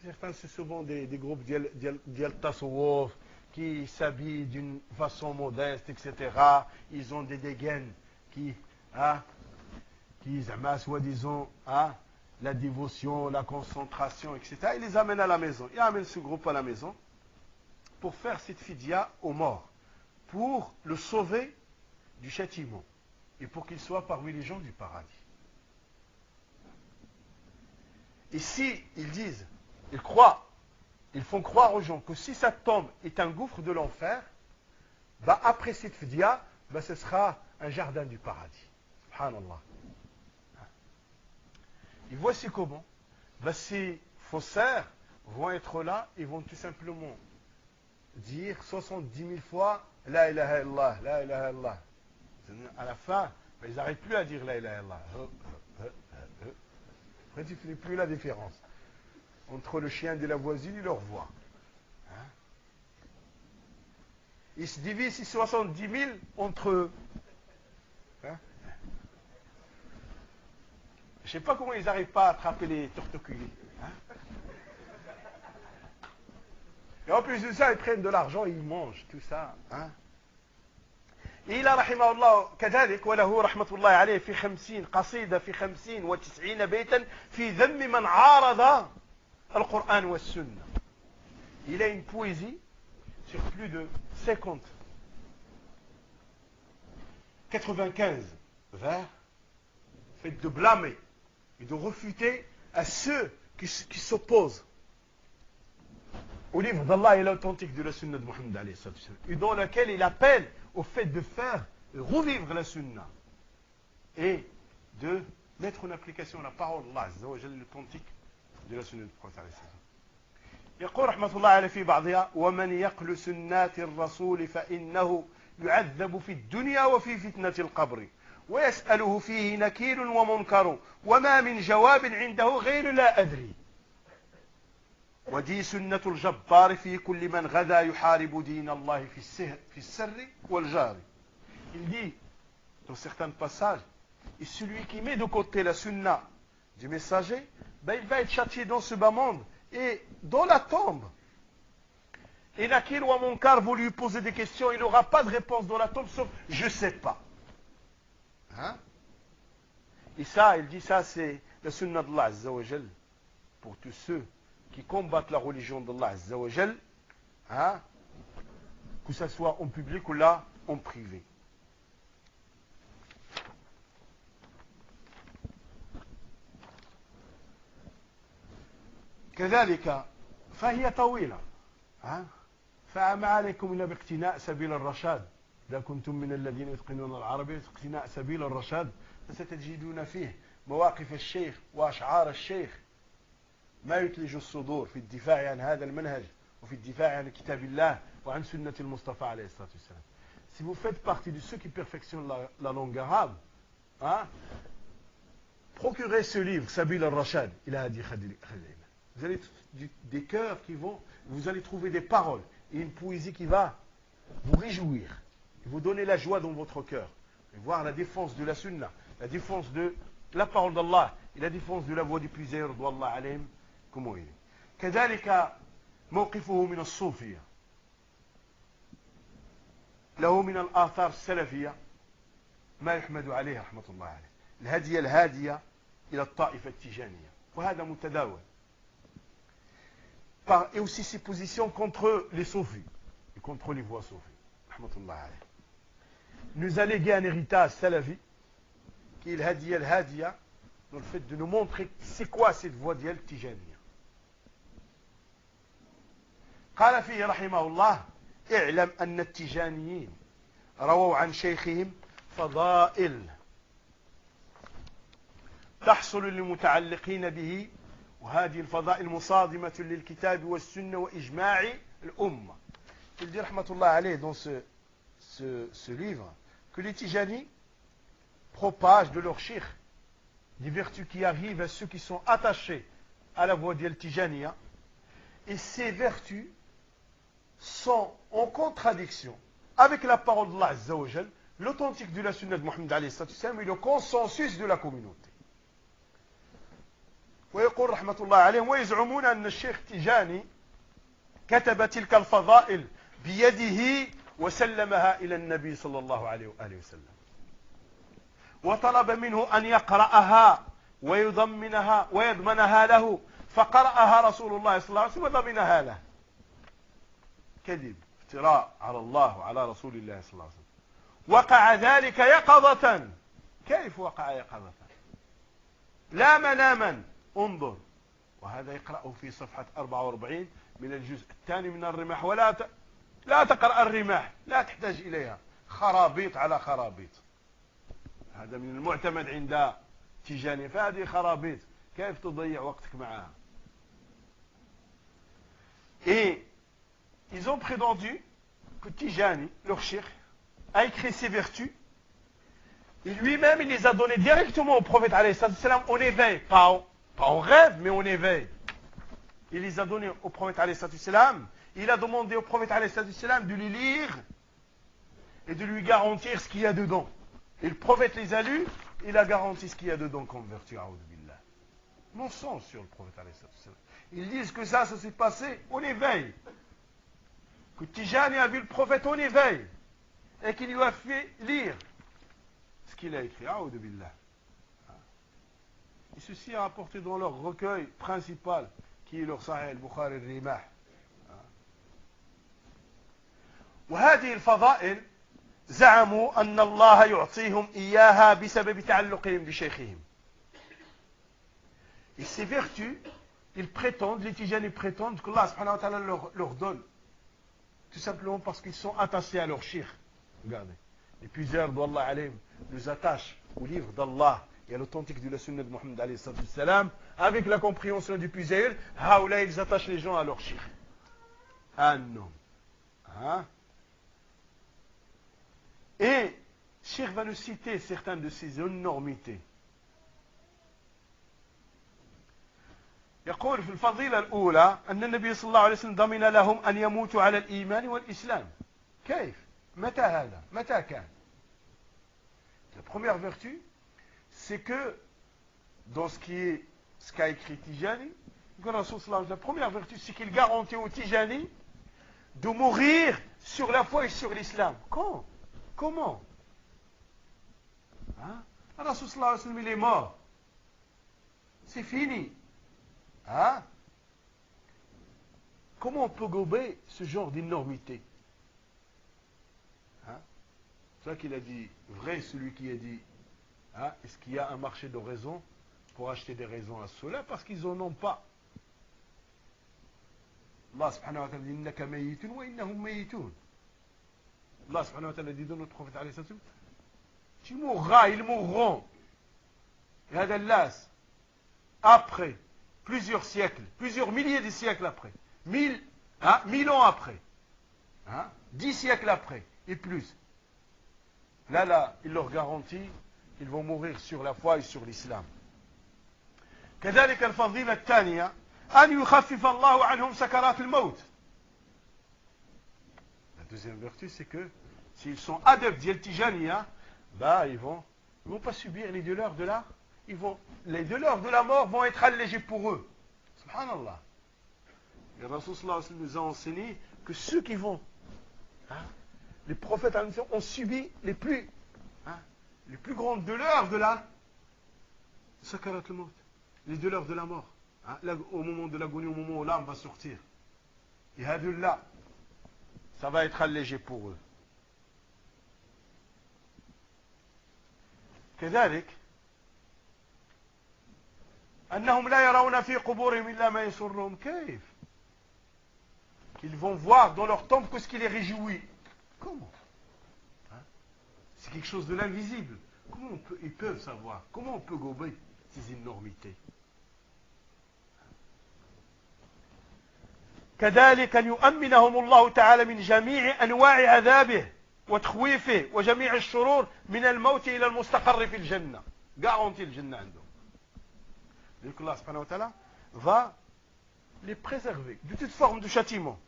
certains c'est souvent des groupes d'Yaltasawuf qui s'habillent d'une façon modeste, etc. Ils ont des dégaines qui soi-disant, la dévotion, la concentration, etc. Ils les amènent à la maison. Ils amènent ce groupe à la maison pour faire cette fidia aux morts, pour le sauver du châtiment et pour qu'il soit parmi les gens du paradis. Et si ils disent, ils croient, ils font croire aux gens que si sa tombe est un gouffre de l'enfer, après cette fidia, ce sera un jardin du paradis. Subhanallah. Et voici comment. Ces faussaires vont être là et vont tout simplement dire 70 000 fois La ilaha illallah, la ilaha illallah. À la fin, ils n'arrivent plus à dire La ilaha illallah. Après, tu ne fais plus la différence entre le chien de la voisine et leur voix. Ils se divisent ces 70 000 entre eux. Je ne sais pas comment ils n'arrivent pas à attraper les tortoculés. Et en plus de ça, ils prennent de l'argent et ils mangent tout ça. إلى رحمه الله كذلك وله رحمة الله عليه في 50 قصيدة في 50 و90 بيتا في ذم من عارض القرآن والسنة. Il a une poésie sur plus de 95 vers fait de blâmer et de refuter à ceux qui s'opposent au livre d'Allah et l'authentique de la sunna de Muhammad et dans lequel il appelle au fait de faire revivre la sunna et de mettre en application la parole d'Allah l'authentique de la sunna du prophète. يقول رحمة الله عليه في بعضها ومن يقل سنات الرسول فإنه يعذب في الدنيا وفي فتنة القبر ويسأله فيه نكير ومنكر وما من جواب عنده غير لا أدري ودي سنة الجبار في كل من غدا يحارب دين الله في السر والجار. Il dit dans certains passages, et celui qui met de côté la sunna du messager, il va être châtié dans ce bas monde et dans la tombe. Et Nakir ou Munkar vont lui poser des questions, il n'aura pas de réponse dans la tombe sauf je ne sais pas. Et ça, il dit ça, c'est la sunna d'Allah Azza wa Jal pour tous ceux qui combattent la religion d'Allah Azza wa Jal, que ce soit en public ou là en privé. كذلك فهي طويلة فما عليكم إلا باقتناء سبيل الرشاد إذا كنتم من الذين يتقنون العربية اقتناء سبيل الرشاد فستجدون فيه مواقف الشيخ وأشعار الشيخ ما يثلج الصدور في الدفاع عن هذا المنهج وفي الدفاع عن كتاب الله وعن سنة المصطفى عليه الصلاة والسلام. Si vous faites partie de ceux qui perfectionnent la langue arabe, procurez ce livre, Sabil al-Rashad, il a dit Khalil. Vous allez des cœurs qui vont, vous allez trouver des paroles et une poésie qui va vous réjouir et vous donner la joie dans votre cœur et voir la défense de la sunna, la défense de la parole d'Allah et la défense de la voix du puiseur d'Allah alayhim comment il est. كذلك موقفه من الصوفية له من الآثار السلفية ما يحمد عليه رحمة الله عليه الهدية الهادية إلى الطائفة التيجانية وهذا متداول et aussi ses positions contre les soufis et contre les voix soufis rahmatullah alayh. Nous a légué un héritage salafi qui est le hadiya al-hadiya dans le fait de nous montrer c'est quoi cette voix d'Yal Tijaniya. قال فيه رحمه الله اعلم أن التجانيين رووا عن شيخهم فضائل تحصل للمتعلقين به وهذه الفضائل مصادمة للكتاب والسنة وإجماع الأمة il dit rahmatullah alayh dans ce livre que les Tijani propagent de leur shirk des vertus qui arrivent à ceux qui sont attachés à la voie d'Al Tijaniya, et ces vertus sont en contradiction avec la parole d'Allah Azza wa Jal, l'authentique de la sunna de Muhammad alayhi salam et le consensus de la communauté. ويقول رحمة الله عليهم ويزعمون أن الشيخ تيجاني كتب تلك الفضائل بيده وسلمها إلى النبي صلى الله عليه وآله وسلم وطلب منه أن يقرأها ويضمنها له فقرأها رسول الله صلى الله عليه وسلم وضمنها له. كذب، افتراء على الله وعلى رسول الله صلى الله عليه وسلم. وقع ذلك يقظة. كيف وقع يقظة؟ لا مناما. انظر، وهذا يقرأه في صفحة 44 من الجزء الثاني من الرماح. لا تقرأ الرماح، لا تحتاج إليها، خرابيط على خرابيط. هذا من المعتمد عند تيجاني، فهذه خرابيط، كيف تضيع وقتك معها؟ Et ils ont prétendu que Tijani, leur cheikh, a écrit ses vertus, et lui-même il les a données directement au prophète alayhi salam en éveil, pas en rêve, mais en éveil. Il les a donnés au prophète alayhi salam, il a demandé au prophète alayhi salam de les lire et de lui garantir ce qu'il y a dedans. Et le prophète les a lus, il a garanti ce qu'il y a dedans comme vertu. Mensonge sur le prophète alayhi salam. Ils disent que ça s'est passé en éveil. Que Tijani a vu le prophète en éveil et qu'il lui a fait lire ce qu'il a écrit. Et ceci est rapporté dans leur recueil principal qui est leur Sahih al-Bukhari al-Rimah. وهذه الفضائل زعموا أن الله يعطيهم إياها بسبب تعلقهم بشيخهم. Et ces vertus, ils prétendent, les Tijani prétendent que Allah subhanahu wa ta'ala leur donne, tout simplement parce qu'ils sont attachés à leur shirk. Regardez, les plusieurs d'Allah alayhim nous attachent au livre d'Allah et à l'authentique de la sunna de Muhammad alayhi salam, avec la compréhension du plusieurs, là ils attachent les gens à leur shirk. Ah non. Hein? Et Cheikh va nous citer certaines de ces énormités. يقول في الفضيلة الأولى أن النبي صلى الله عليه وسلم ضمن لهم أن يموتوا على الإيمان والإسلام. كيف؟ متى هذا؟ متى كان؟ La première vertu, c'est que dans ce qu'a écrit Tijani, la première vertu, c'est qu'il garantit au Tijani de mourir sur la foi et sur l'islam. Quand? Comment? Hein? Rasul sallallahu alayhi wa sallam, il est mort. C'est fini. Hein? Comment on peut gober ce genre d'énormité? Hein? C'est ça qu'il a dit, vrai celui qui a dit, hein? Est-ce qu'il y a un marché de raisons pour acheter des raisons à cela? Parce qu'ils n'en ont pas. Allah subhanahu wa ta'ala dit, innaka mayitun wa innahum mayitun. Allah subhanahu wa ta'ala dit de notre prophète alayhi salam, tu mourras, ils mourront. Et hadallas, après plusieurs siècles, plusieurs milliers de siècles après, 1000 ans après, 10 siècles après et plus, là, il leur garantit qu'ils vont mourir sur la foi et sur l'islam. كذلك الفضيلة الثانية أن يخفف الله عنهم سكرات الموت. La deuxième vertu, c'est que s'ils sont adeptes d'Al Tijaniya, ils vont pas subir les douleurs de la les douleurs de la mort vont être allégées pour eux. Subhanallah. Et Rasul sallallahu alayhi wa sallam nous a enseigné que ceux qui vont, les prophètes ont subi les plus grandes douleurs de la sakarat al-maut, les douleurs de la mort, au moment de l'agonie, au moment où l'âme va sortir. Et hadullah, ça va être allégé pour eux. كذلك أنهم لا يرون في قبورهم إلا ما يسرهم. كيف؟ Qu'ils vont voir dans leur tombe que ce qui les réjouit. Comment? C'est quelque chose de l'invisible. Comment ils peuvent savoir? Comment on peut gober ces énormités? كذلك أن يؤمنهم الله تعالى من جميع أنواع عذابه وتخويفه وجميع الشرور من الموت إلى المستقر في الجنة. Garantie الجنة عندهم. Donc Allah subhanahu wa ta'ala va les préserver de toute forme de châtiment.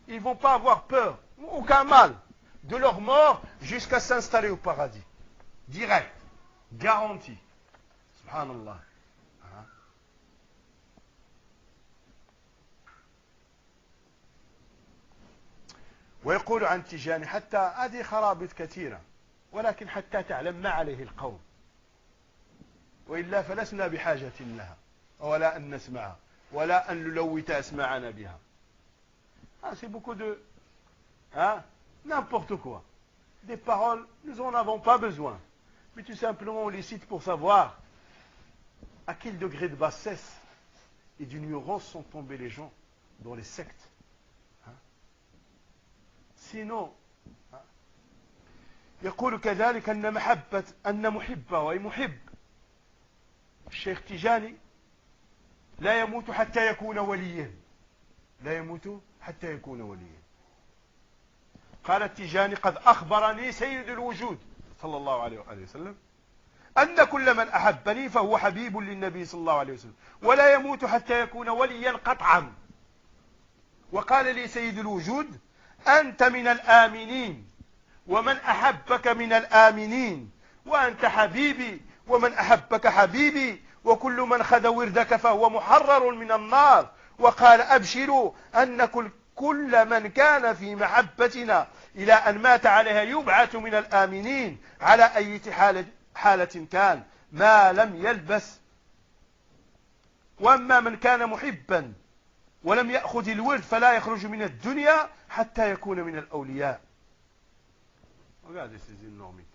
Ils ne vont pas avoir peur, aucun mal de leur mort jusqu'à s'installer au paradis. Direct, garantie. Subhanallah. ويقول عن تيجاني حتى هذه خرابط كثيرة ولكن حتى تعلم ما عليه القوم وإلا فلسنا بحاجة لها ولا أن نسمعها ولا أن نلوث أسماعنا بها. C'est beaucoup de n'importe quoi. Des paroles, nous n'en avons pas besoin. Mais tout simplement on les cite pour savoir à quel degré de bassesse et d'ignorance sont tombés les gens dans les sectes. Sinon, يقول كذلك أن محبة ومحب الشيخ تيجاني لا يموت حتى يكون وليا. لا يموت حتى يكون وليا. قال التيجاني قد أخبرني سيد الوجود صلى الله عليه وآله وسلم أن كل من أحبني فهو حبيب للنبي صلى الله عليه وسلم ولا يموت حتى يكون وليا قطعا. وقال لي سيد الوجود أنت من الآمنين ومن أحبك من الآمنين وأنت حبيبي ومن أحبك حبيبي وكل من خذ وردك فهو محرر من النار. وقال أبشروا أن كل من كان في محبتنا إلى أن مات عليها يبعث من الآمنين على أي حالة كان ما لم يلبس. وأما من كان محبا ولم يأخذ الورد فلا يخرج من الدنيا حتى يكون من الأولياء. Regardez ces énormités.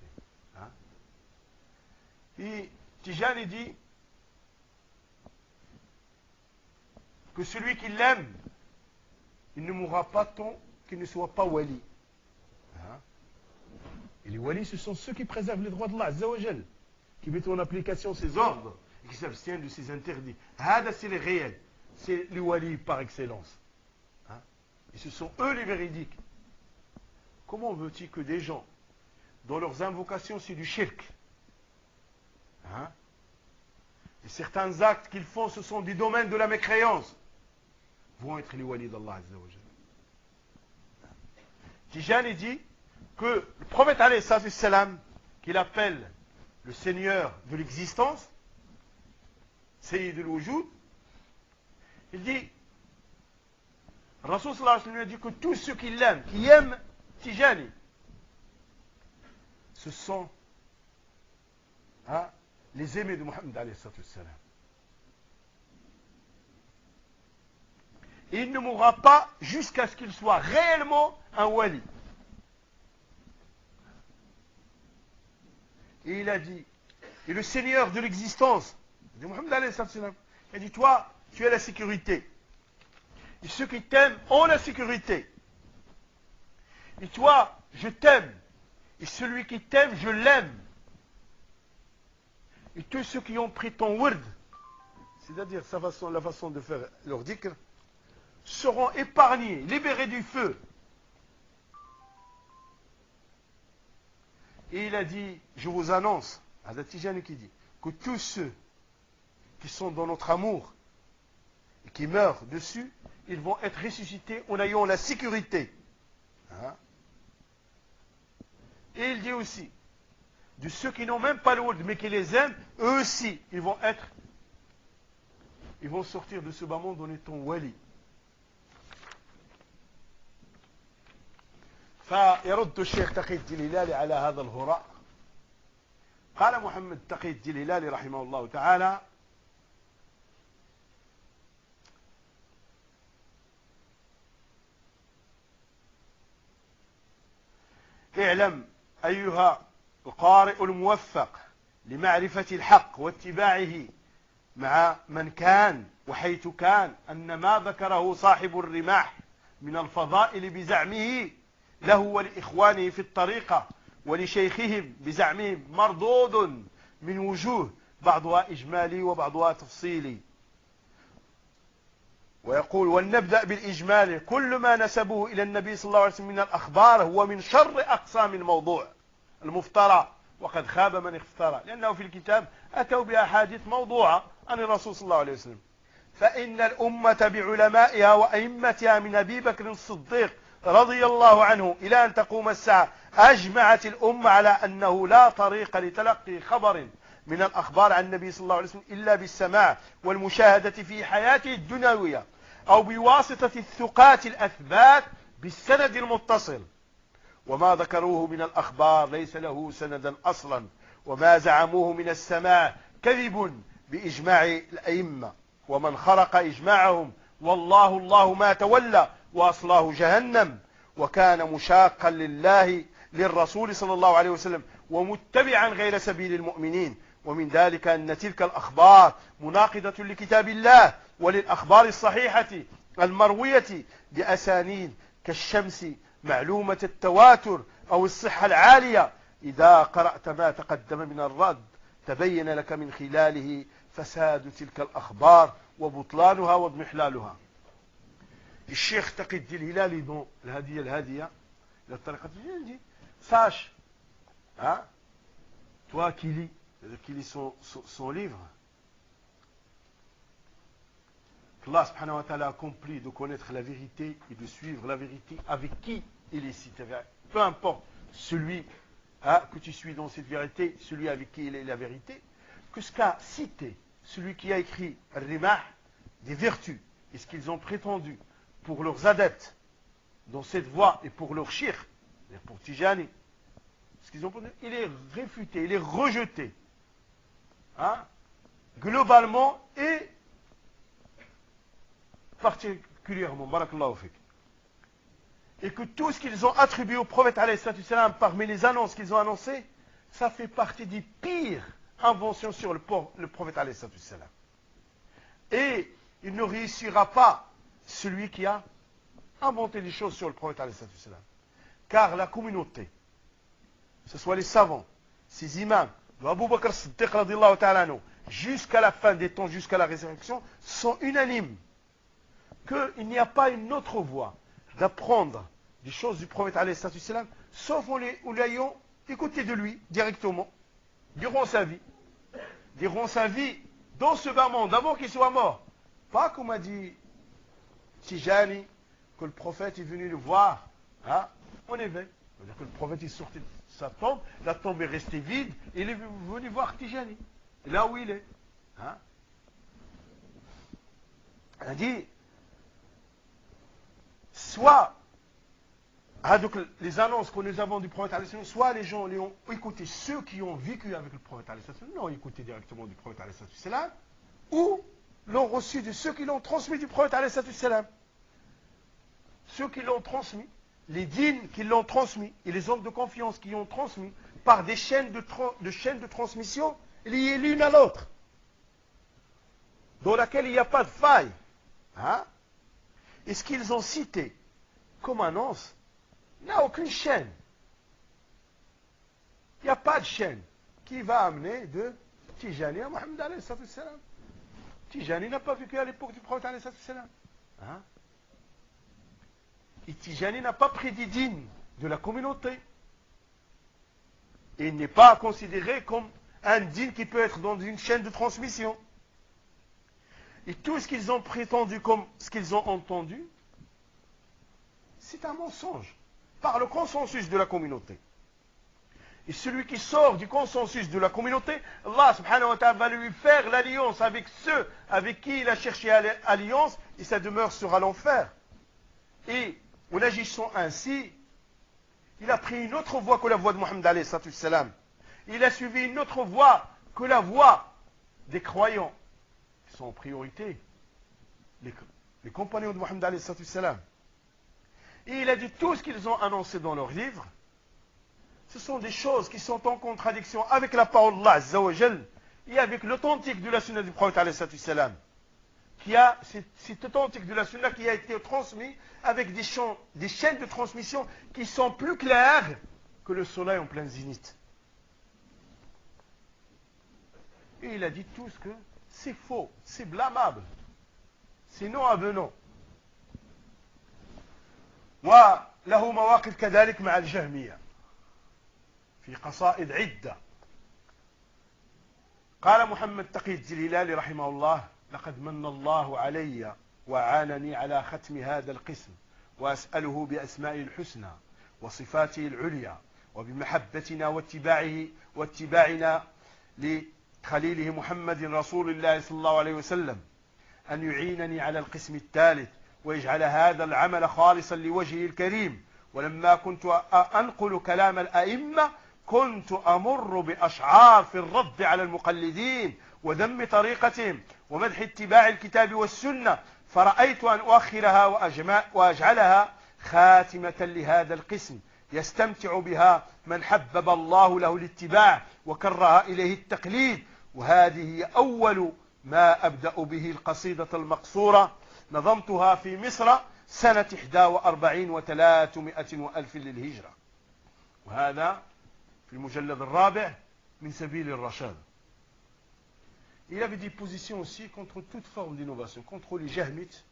Et Tijani dit que celui qui l'aime, il ne mourra pas tant qu'il ne soit pas wali. Et les walis, ce sont ceux qui préservent les droits d'Allah Azza wa Jal, qui mettent en application ses ordres et qui s'abstiennent de ses interdits. Hada, c'est les réels. C'est les walis par excellence. Et ce sont eux les véridiques. Comment veut-il que des gens, dont leurs invocations c'est du shirk, et certains actes qu'ils font ce sont des domaines de la mécréance, vont être les walis d'Allah Azza wa Jal. Tijani dit que le prophète alayhi salam, qu'il appelle le Seigneur de l'existence, Sayyid al-Wujud, il dit, Rasul sallallahu alayhi wa sallam dit que tous ceux qui l'aiment, qui aiment Tijani, ce sont les aimés de Muhammad alayhi salam. Et il ne mourra pas jusqu'à ce qu'il soit réellement un wali. Et il a dit, et le Seigneur de l'existence de Muhammad alayhi salam, il a dit, toi, tu as la sécurité. Et ceux qui t'aiment ont la sécurité. Et toi, je t'aime. Et celui qui t'aime, je l'aime. Et tous ceux qui ont pris ton word, c'est-à-dire la façon de faire leur dhikr, seront épargnés, libérés du feu. Et il a dit, je vous annonce, Hazrat Tijani qui dit, que tous ceux qui sont dans notre amour et qui meurent dessus, ils vont être ressuscités en ayant la sécurité. Et il dit aussi, de ceux qui n'ont même pas le word mais qui les aiment, eux aussi, ils vont sortir de ce bas monde en étant wali. فيرد الشيخ تقي الدين الهلالي على هذا الهراء. قال محمد تقي الدين الهلالي رحمه الله تعالى: اعلم أيها القارئ الموفق لمعرفة الحق واتباعه مع من كان وحيث كان أن ما ذكره صاحب الرماح من الفضائل بزعمه له ولإخوانه في الطريقة ولشيخهم بزعمهم مردود من وجوه، بعضها إجمالي وبعضها تفصيلي. ويقول ولنبدأ بالإجمال كل ما نسبوه إلى النبي صلى الله عليه وسلم من الأخبار هو من شر أقسام الموضوع المفترى وقد خاب من افترى لأنه في الكتاب أتوا بأحاديث موضوعة عن الرسول صلى الله عليه وسلم فإن الأمة بعلمائها وأئمتها من أبي بكر الصديق رضي الله عنه إلى أن تقوم الساعة أجمعت الأمة على أنه لا طريق لتلقي خبر من الأخبار عن النبي صلى الله عليه وسلم إلا بالسماع والمشاهدة في حياته الدنيوية أو بواسطة الثقات الأثبات بالسند المتصل وما ذكروه من الأخبار ليس له سندا أصلا وما زعموه من السماع كذب بإجماع الأئمة ومن خرق إجماعهم والله الله ما تولى وأصلاه جهنم وكان مشاقا للرسول صلى الله عليه وسلم ومتبعا غير سبيل المؤمنين ومن ذلك أن تلك الأخبار مناقضة لكتاب الله وللأخبار الصحيحة المروية بأسانيد كالشمس معلومة التواتر أو الصحة العالية إذا قرأت ما تقدم من الرد تبين لك من خلاله فساد تلك الأخبار وبطلانها واضمحلالها. الشيخ تقي الدين الهلالي dans الهادية للطريقة الجديدة sache toi qui lis son livre Allah subhanahu wa ta'ala accomplit de connaître la vérité et de suivre la vérité avec qui il est cité. Peu importe celui que tu suis dans cette vérité, celui avec qui il est la vérité, que ce qu'a cité celui qui a écrit Rimah des vertus et ce qu'ils ont prétendu pour leurs adeptes dans cette voie et pour leurs shirk, pour Tijani, ce qu'ils ont prétendu, il est réfuté, il est rejeté. Globalement et particulièrement, barakallahu fik. Et que tout ce qu'ils ont attribué au prophète alayhi salam parmi les annonces qu'ils ont annoncées, ça fait partie des pires inventions sur le prophète alayhi salam. Et il ne réussira pas celui qui a inventé des choses sur le prophète alayhi salam. Car la communauté, que ce soit les savants, ces imams, Abu Bakr as-Siddiq radiyallahu ta'ala anhu, jusqu'à la fin des temps, jusqu'à la résurrection, sont unanimes qu'il n'y a pas une autre voie d'apprendre des choses du prophète alayhi salam, sauf en l'ayant écouté de lui directement, durant sa vie dans ce bas monde, avant qu'il soit mort. Pas comme a dit Tijani, que le prophète est venu le voir en éveil. C'est-à-dire que le prophète est sorti de sa tombe, la tombe est restée vide, et il est venu voir Tijani, là où il est. Il a dit, soit, donc les annonces que nous avons du prophète, soit les gens ont écouté ceux qui ont vécu avec le prophète, l'ont écouté directement du prophète, ou l'ont reçu de ceux qui l'ont transmis du prophète, ceux qui l'ont transmis, les dînes qui l'ont transmis, et les hommes de confiance qui ont transmis, par des chaînes de transmission liées l'une à l'autre, dans laquelle il n'y a pas de faille. Et ce qu'ils ont cité comme annonce n'a aucune chaîne. Il n'y a pas de chaîne qui va amener de Tijani à Mohammed alayhi salam. Tijani n'a pas vécu à l'époque du prophète alayhi salam. Et Tijani n'a pas pris des dînes de la communauté. Et il n'est pas considéré comme un dîne qui peut être dans une chaîne de transmission. Et tout ce qu'ils ont prétendu comme ce qu'ils ont entendu, c'est un mensonge, par le consensus de la communauté. Et celui qui sort du consensus de la communauté, Allah subhanahu wa ta'ala va lui faire l'alliance avec ceux avec qui il a cherché alliance, et sa demeure sera l'enfer. Et en agissant ainsi, il a pris une autre voie que la voie de Mohammed alayhi salam. Il a suivi une autre voie que la voie des croyants, qui sont en priorité les compagnons de Mohammed alayhi salam. Et il a dit tout ce qu'ils ont annoncé dans leurs livres, ce sont des choses qui sont en contradiction avec la parole d'Allah Azza wa Jal et avec l'authentique de la sunna du prophète alayhi salam. C'est authentique de la sunna qui a été transmis avec des chaînes de transmission qui sont plus claires que le soleil en plein zénith. Et il a dit tout ce que c'est faux, c'est blâmable. sinon avenant. وله مواقف كذلك مع الجهمية في قصائد عدة. قال محمد تقي الدين الهلالي رحمه الله: لقد من الله علي وعانني على ختم هذا القسم، وأسأله بأسمائه الحسنى وصفاته العليا وبمحبتنا واتباعنا لخليله محمد رسول الله صلى الله عليه وسلم أن يعينني على القسم الثالث ويجعل هذا العمل خالصا لوجهه الكريم. ولما كنت أنقل كلام الأئمة كنت أمر بأشعار في الرد على المقلدين وذم طريقتهم ومدح اتباع الكتاب والسنة، فرأيت أن أؤخرها وأجعلها خاتمة لهذا القسم يستمتع بها من حبب الله له الاتباع وكره إليه التقليد. وهذه هي أول ما أبدأ به القصيدة المقصورة، نظمتها في مصر سنة 41 و300 وألف للهجرة، وهذا في المجلد الرابع من سبيل الرشاد. Il avait des positions aussi contre toute forme d'innovation, contre les jahmites.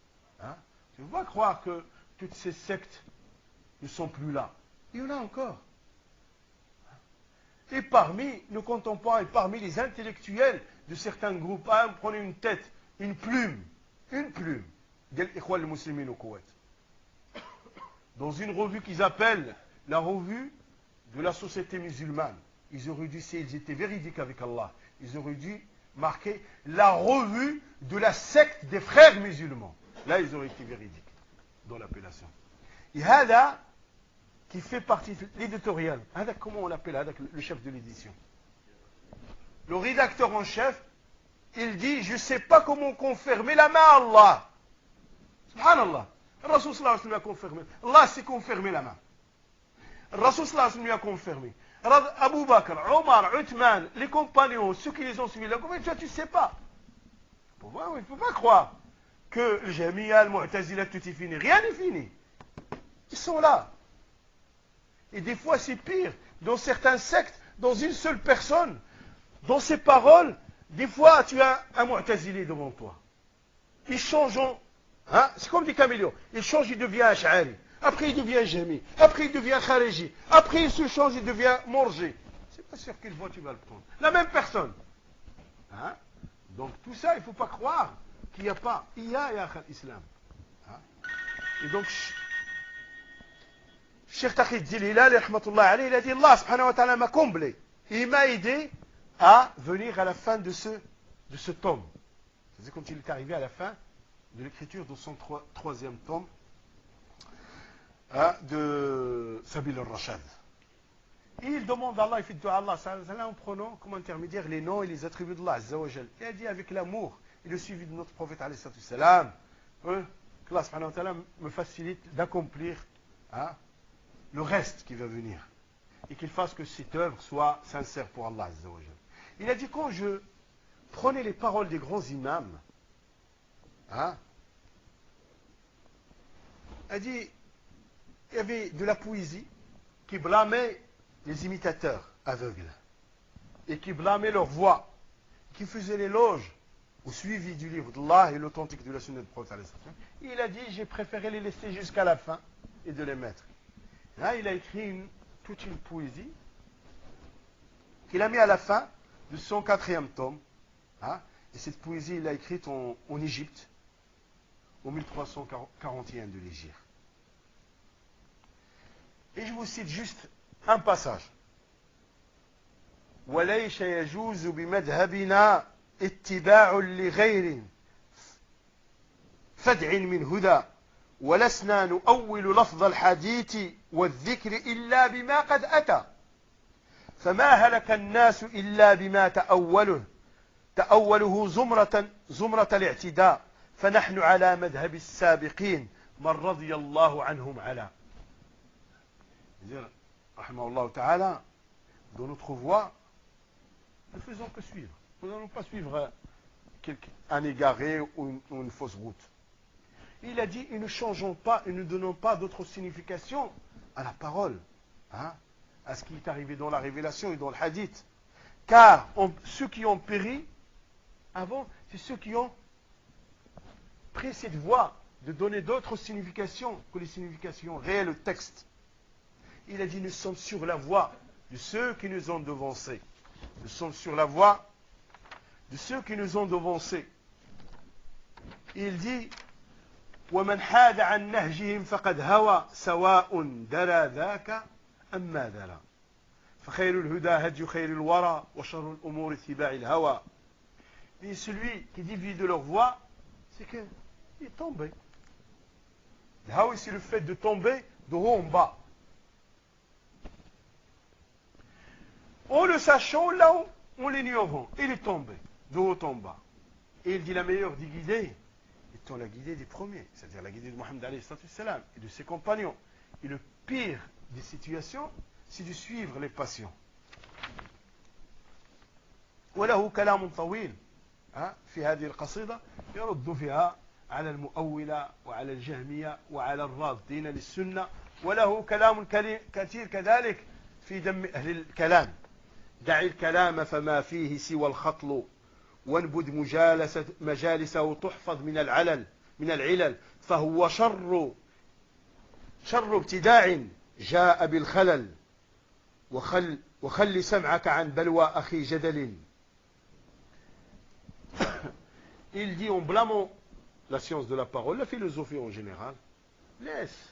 Hein? Tu ne peux pas croire que toutes ces sectes ne sont plus là. Il y en a encore. Et parmi nos contemporains, et parmi les intellectuels de certains groupes, hein, prenez une tête, une plume, dans une revue qu'ils appellent la revue de la société musulmane. Ils auraient dû, s'ils étaient véridiques avec Allah, ils auraient dû marquer la revue de la secte des frères musulmans. Là, ils auraient été véridiques dans l'appellation. Et Hada, qui fait partie de l'éditorial, comment on l'appelle, le chef de l'édition, le rédacteur en chef, il dit: je ne sais pas comment confirmer la main à Allah. Subhanallah. Le Rasul sallallahu alayhi wa sallam a confirmé. Allah s'est confirmé la main. Le Rasul sallallahu alayhi wa sallam a confirmé. Abu Bakr, Omar, Uthman, les compagnons, ceux qui les ont suivis, tu ne sais pas. Il ne faut pas croire que le Jami'a, le Mu'tazila, tout est fini. Rien n'est fini. Ils sont là. Et des fois, c'est pire. Dans certains sectes, dans une seule personne, dans ses paroles, des fois, tu as un Mu'tazili devant toi. Il change hein? C'est comme des caméléons. Il change, il devient Ash'ari. Après, il devient Jami. Après, il devient Khariji. Après, il se change, il devient Morji. C'est pas sûr quelle voie tu vas le prendre. La même personne. Hein? Donc, tout ça, il ne faut pas croire qu'il n'y a pas. Il y a l'islam. Hein? Et donc, Cheikh Taqi al-Din al-Hilali, rahmatullah alayhi, il a dit: Allah subhanahu wa ta'ala m'a comblé. Il m'a aidé à venir à la fin de ce tome. C'est quand il est arrivé à la fin de l'écriture de son troisième tome de Sabil al-Rashad. Il demande à Allah, il fait dua à Allah en prenant comme intermédiaire les noms et les attributs d'Allah Azza wa Jal. Il a dit avec l'amour et le suivi de notre prophète alayhi salam, que Allah subhanahu wa ta'ala me facilite d'accomplir le reste qui va venir. Et qu'il fasse que cette œuvre soit sincère pour Allah Azza wa Jal. Il a dit: quand je prenais les paroles des grands imams, il a dit, il y avait de la poésie qui blâmait les imitateurs aveugles et qui blâmait leur voix, qui faisait l'éloge au suivi du livre d'Allah et l'authentique de la sunna de prophète. Il a dit: j'ai préféré les laisser jusqu'à la fin et de les mettre. Là, il a écrit toute une poésie qu'il a mis à la fin de son 4e tome. Et cette poésie, il l'a écrite en Égypte, au 1341 de l'Hégire. Et je vous cite juste un passage. وَلَيْسَ يَجُوزُ بِمَذْهَبِنَا اتِّبَاعٌ لِغَيْرٍ فَدْعٍ مِنْ هُدَى وَلَسْنَا نُؤَوِّلُ لَفْظَ الْحَدِيثِ وَالذِّكْرِ إِلَّا بِمَا قَدْ أَتَى فَمَا هَلَكَ النَّاسُ إِلَّا بِمَا تأوله زمرة الاعتداء فنحن على مذهب السابقين من رضي الله عنهم على. Rahimahullah ta'ala, dans notre voie, ne faisons que suivre. Nous n'allons pas suivre un égaré ou une fausse route. Il a dit: et ne changeons pas et ne donnons pas d'autre signification à la parole, à ce qui est arrivé dans la révélation et dans le hadith. Car ceux qui ont péri avant, c'est ceux qui ont pris cette voie de donner d'autres significations que les significations réelles au texte. Il a dit, nous sommes sur la voie de ceux qui nous ont devancés. Nous sommes sur la voie de ceux qui nous ont devancés. Il dit, وَمَنْ حَادَ عَنْ نَهْجِهِمْ فَقَدْ هَوَى سَوَاءٌ دَرَى ذَاكَ أَمَّا دَرَى فَخَيْرُ الْهُدَى هَدْيُ خَيْرِ الْوَرَى وَشَرُّ الْأُمُورِ اتِّبَاعِ الْهَوَى. Et celui qui dévie de leur voie, c'est qu'il est tombé. Le hawa, c'est le fait de tomber de haut en bas. En le sachant, là, on l'ignorant. Il est tombé de haut en bas. Et il dit la meilleure des guidées étant la guidée des premiers, c'est-à-dire la guidée de Mohammed alayhi salam et de ses compagnons. Et le pire des situations, c'est de suivre les patients. وله كلام طويل في هذه القصيدة يرد فيها على المؤولة وعلى الجهمية وعلى الرافضين للسنة، وله كلام كثير كذلك في ذم أهل الكلام. دع الكلام فما فيه سوى الخطل وانبذ مجالسه تحفظ من العلل فهو شر ابتداع جاء بالخلل وخل سمعك عن بلوى أخي جدل. Il dit en blâmant la science de la parole, la philosophie en général, laisse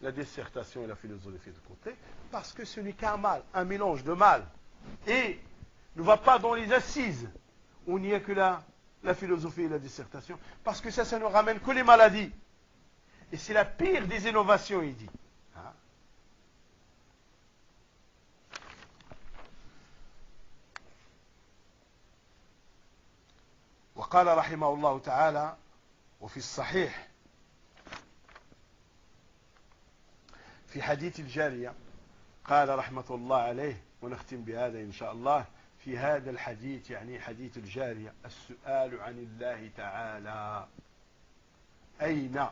la dissertation et la philosophie de côté, parce que ce n'est qu'un mal, un mélange de mal, et ne va pas dans les assises où il n'y a que la philosophie et la dissertation, parce que ça ne ramène que les maladies. Et c'est la pire des innovations, il dit. وقال رحمه الله تعالى وفي الصحيح في حديث الجارية قال رحمة الله عليه، ونختم بهذا إن شاء الله، في هذا الحديث يعني حديث الجارية السؤال عن الله تعالى أين؟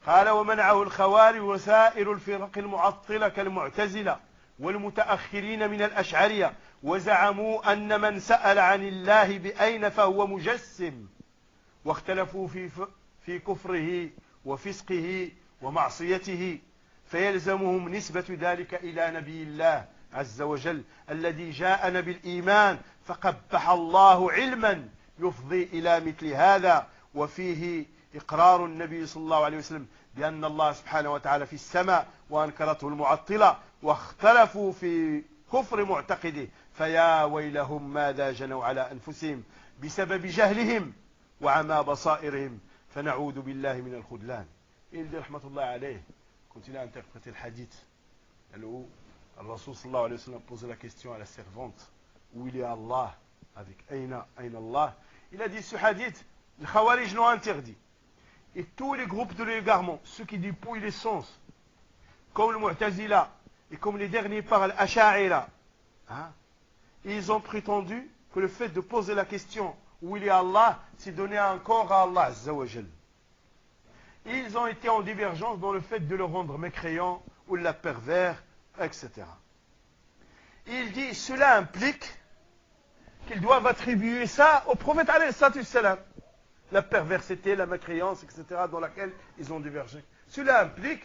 قال ومنعه الخوارج وسائر الفرق المعطلة كالمعتزلة والمتأخرين من الأشعرية، وزعموا أن من سأل عن الله بأين فهو مجسم، واختلفوا في كفره وفسقه ومعصيته، فيلزمهم نسبة ذلك إلى نبي الله عز وجل الذي جاءنا بالإيمان، فقبح الله علما يفضي إلى مثل هذا، وفيه إقرار النبي صلى الله عليه وسلم بأن الله سبحانه وتعالى في السماء، وأنكرته المعطلة، واختلفوا في كفر معتقده، فيا ويلهم ماذا جنوا على أنفسهم بسبب جهلهم وعمى بصائرهم، فنعوذ بالله من الخذلان. Il dit رحمة الله عليه, continue à interpréter le hadith où le Rasul sallallahu alayhi wa sallam pose la question à la servante où il est Allah avec Aina Allah. Il a dit ce hadith, les Khawarij l'ont interdit, et tous les groupes de l'égarement, ceux qui dépouillent les sens comme le Mu'tazila et comme les derniers par l'Asha'ira, ils ont prétendu que le fait de poser la question où il est Allah, c'est donner un corps à Allah Azza wa Jal. Ils ont été en divergence dans le fait de le rendre mécréant ou la pervers, etc. Il dit cela implique qu'ils doivent attribuer ça au prophète alayhi salam, la perversité, la mécréance, etc., dans laquelle ils ont divergé. Cela implique,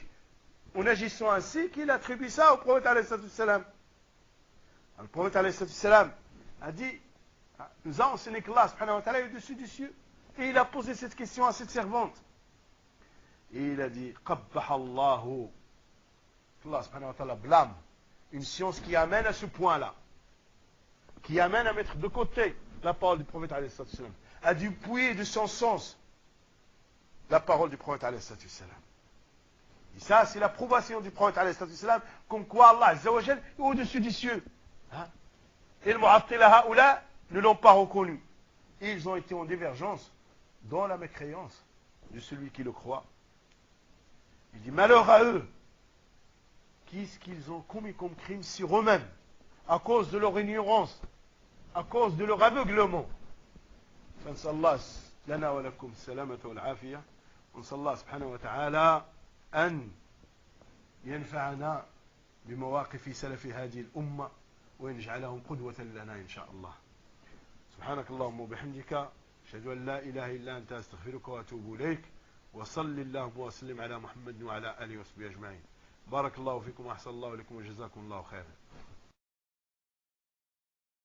en agissant ainsi, qu'il attribue ça au prophète alayhi salam. Le prophète alayhi salam a dit, nous avons enseigné qu'Allah subhanahu wa ta'ala est au-dessus du ciel. Et il a posé cette question à cette servante. Et il a dit, qabbaha Allahu, Allah subhanahu wa ta'ala blâme une science qui amène à ce point-là, qui amène à mettre de côté la parole du prophète alayhi salam, à dépouiller de son sens la parole du prophète alayhi salam. Et ça, c'est l'approbation du prophète alayhi salam, comme quoi Allah azza wa jal est au-dessus des cieux. Et le mu'attila haoula ne l'ont pas reconnu. Et ils ont été en divergence dans la mécréance de celui qui le croit. Il dit malheur à eux. Qu'est-ce qu'ils ont commis comme crime sur eux-mêmes à cause de leur ignorance, à cause de leur aveuglement. فنسأل الله لنا ولكم السلامة والعافية، ونسأل الله سبحانه وتعالى أن ينفعنا بمواقف سلف هذه الأمة ويجعلهم قدوة لنا إن شاء الله. سبحانك اللهم وبحمدك أشهد أن لا إله إلا أنت أستغفرك وأتوب إليك وصل اللهم وسلم على محمد وعلى آله وصحبه أجمعين. بارك الله فيكم وأحسن الله إليكم وجزاكم الله خيرا.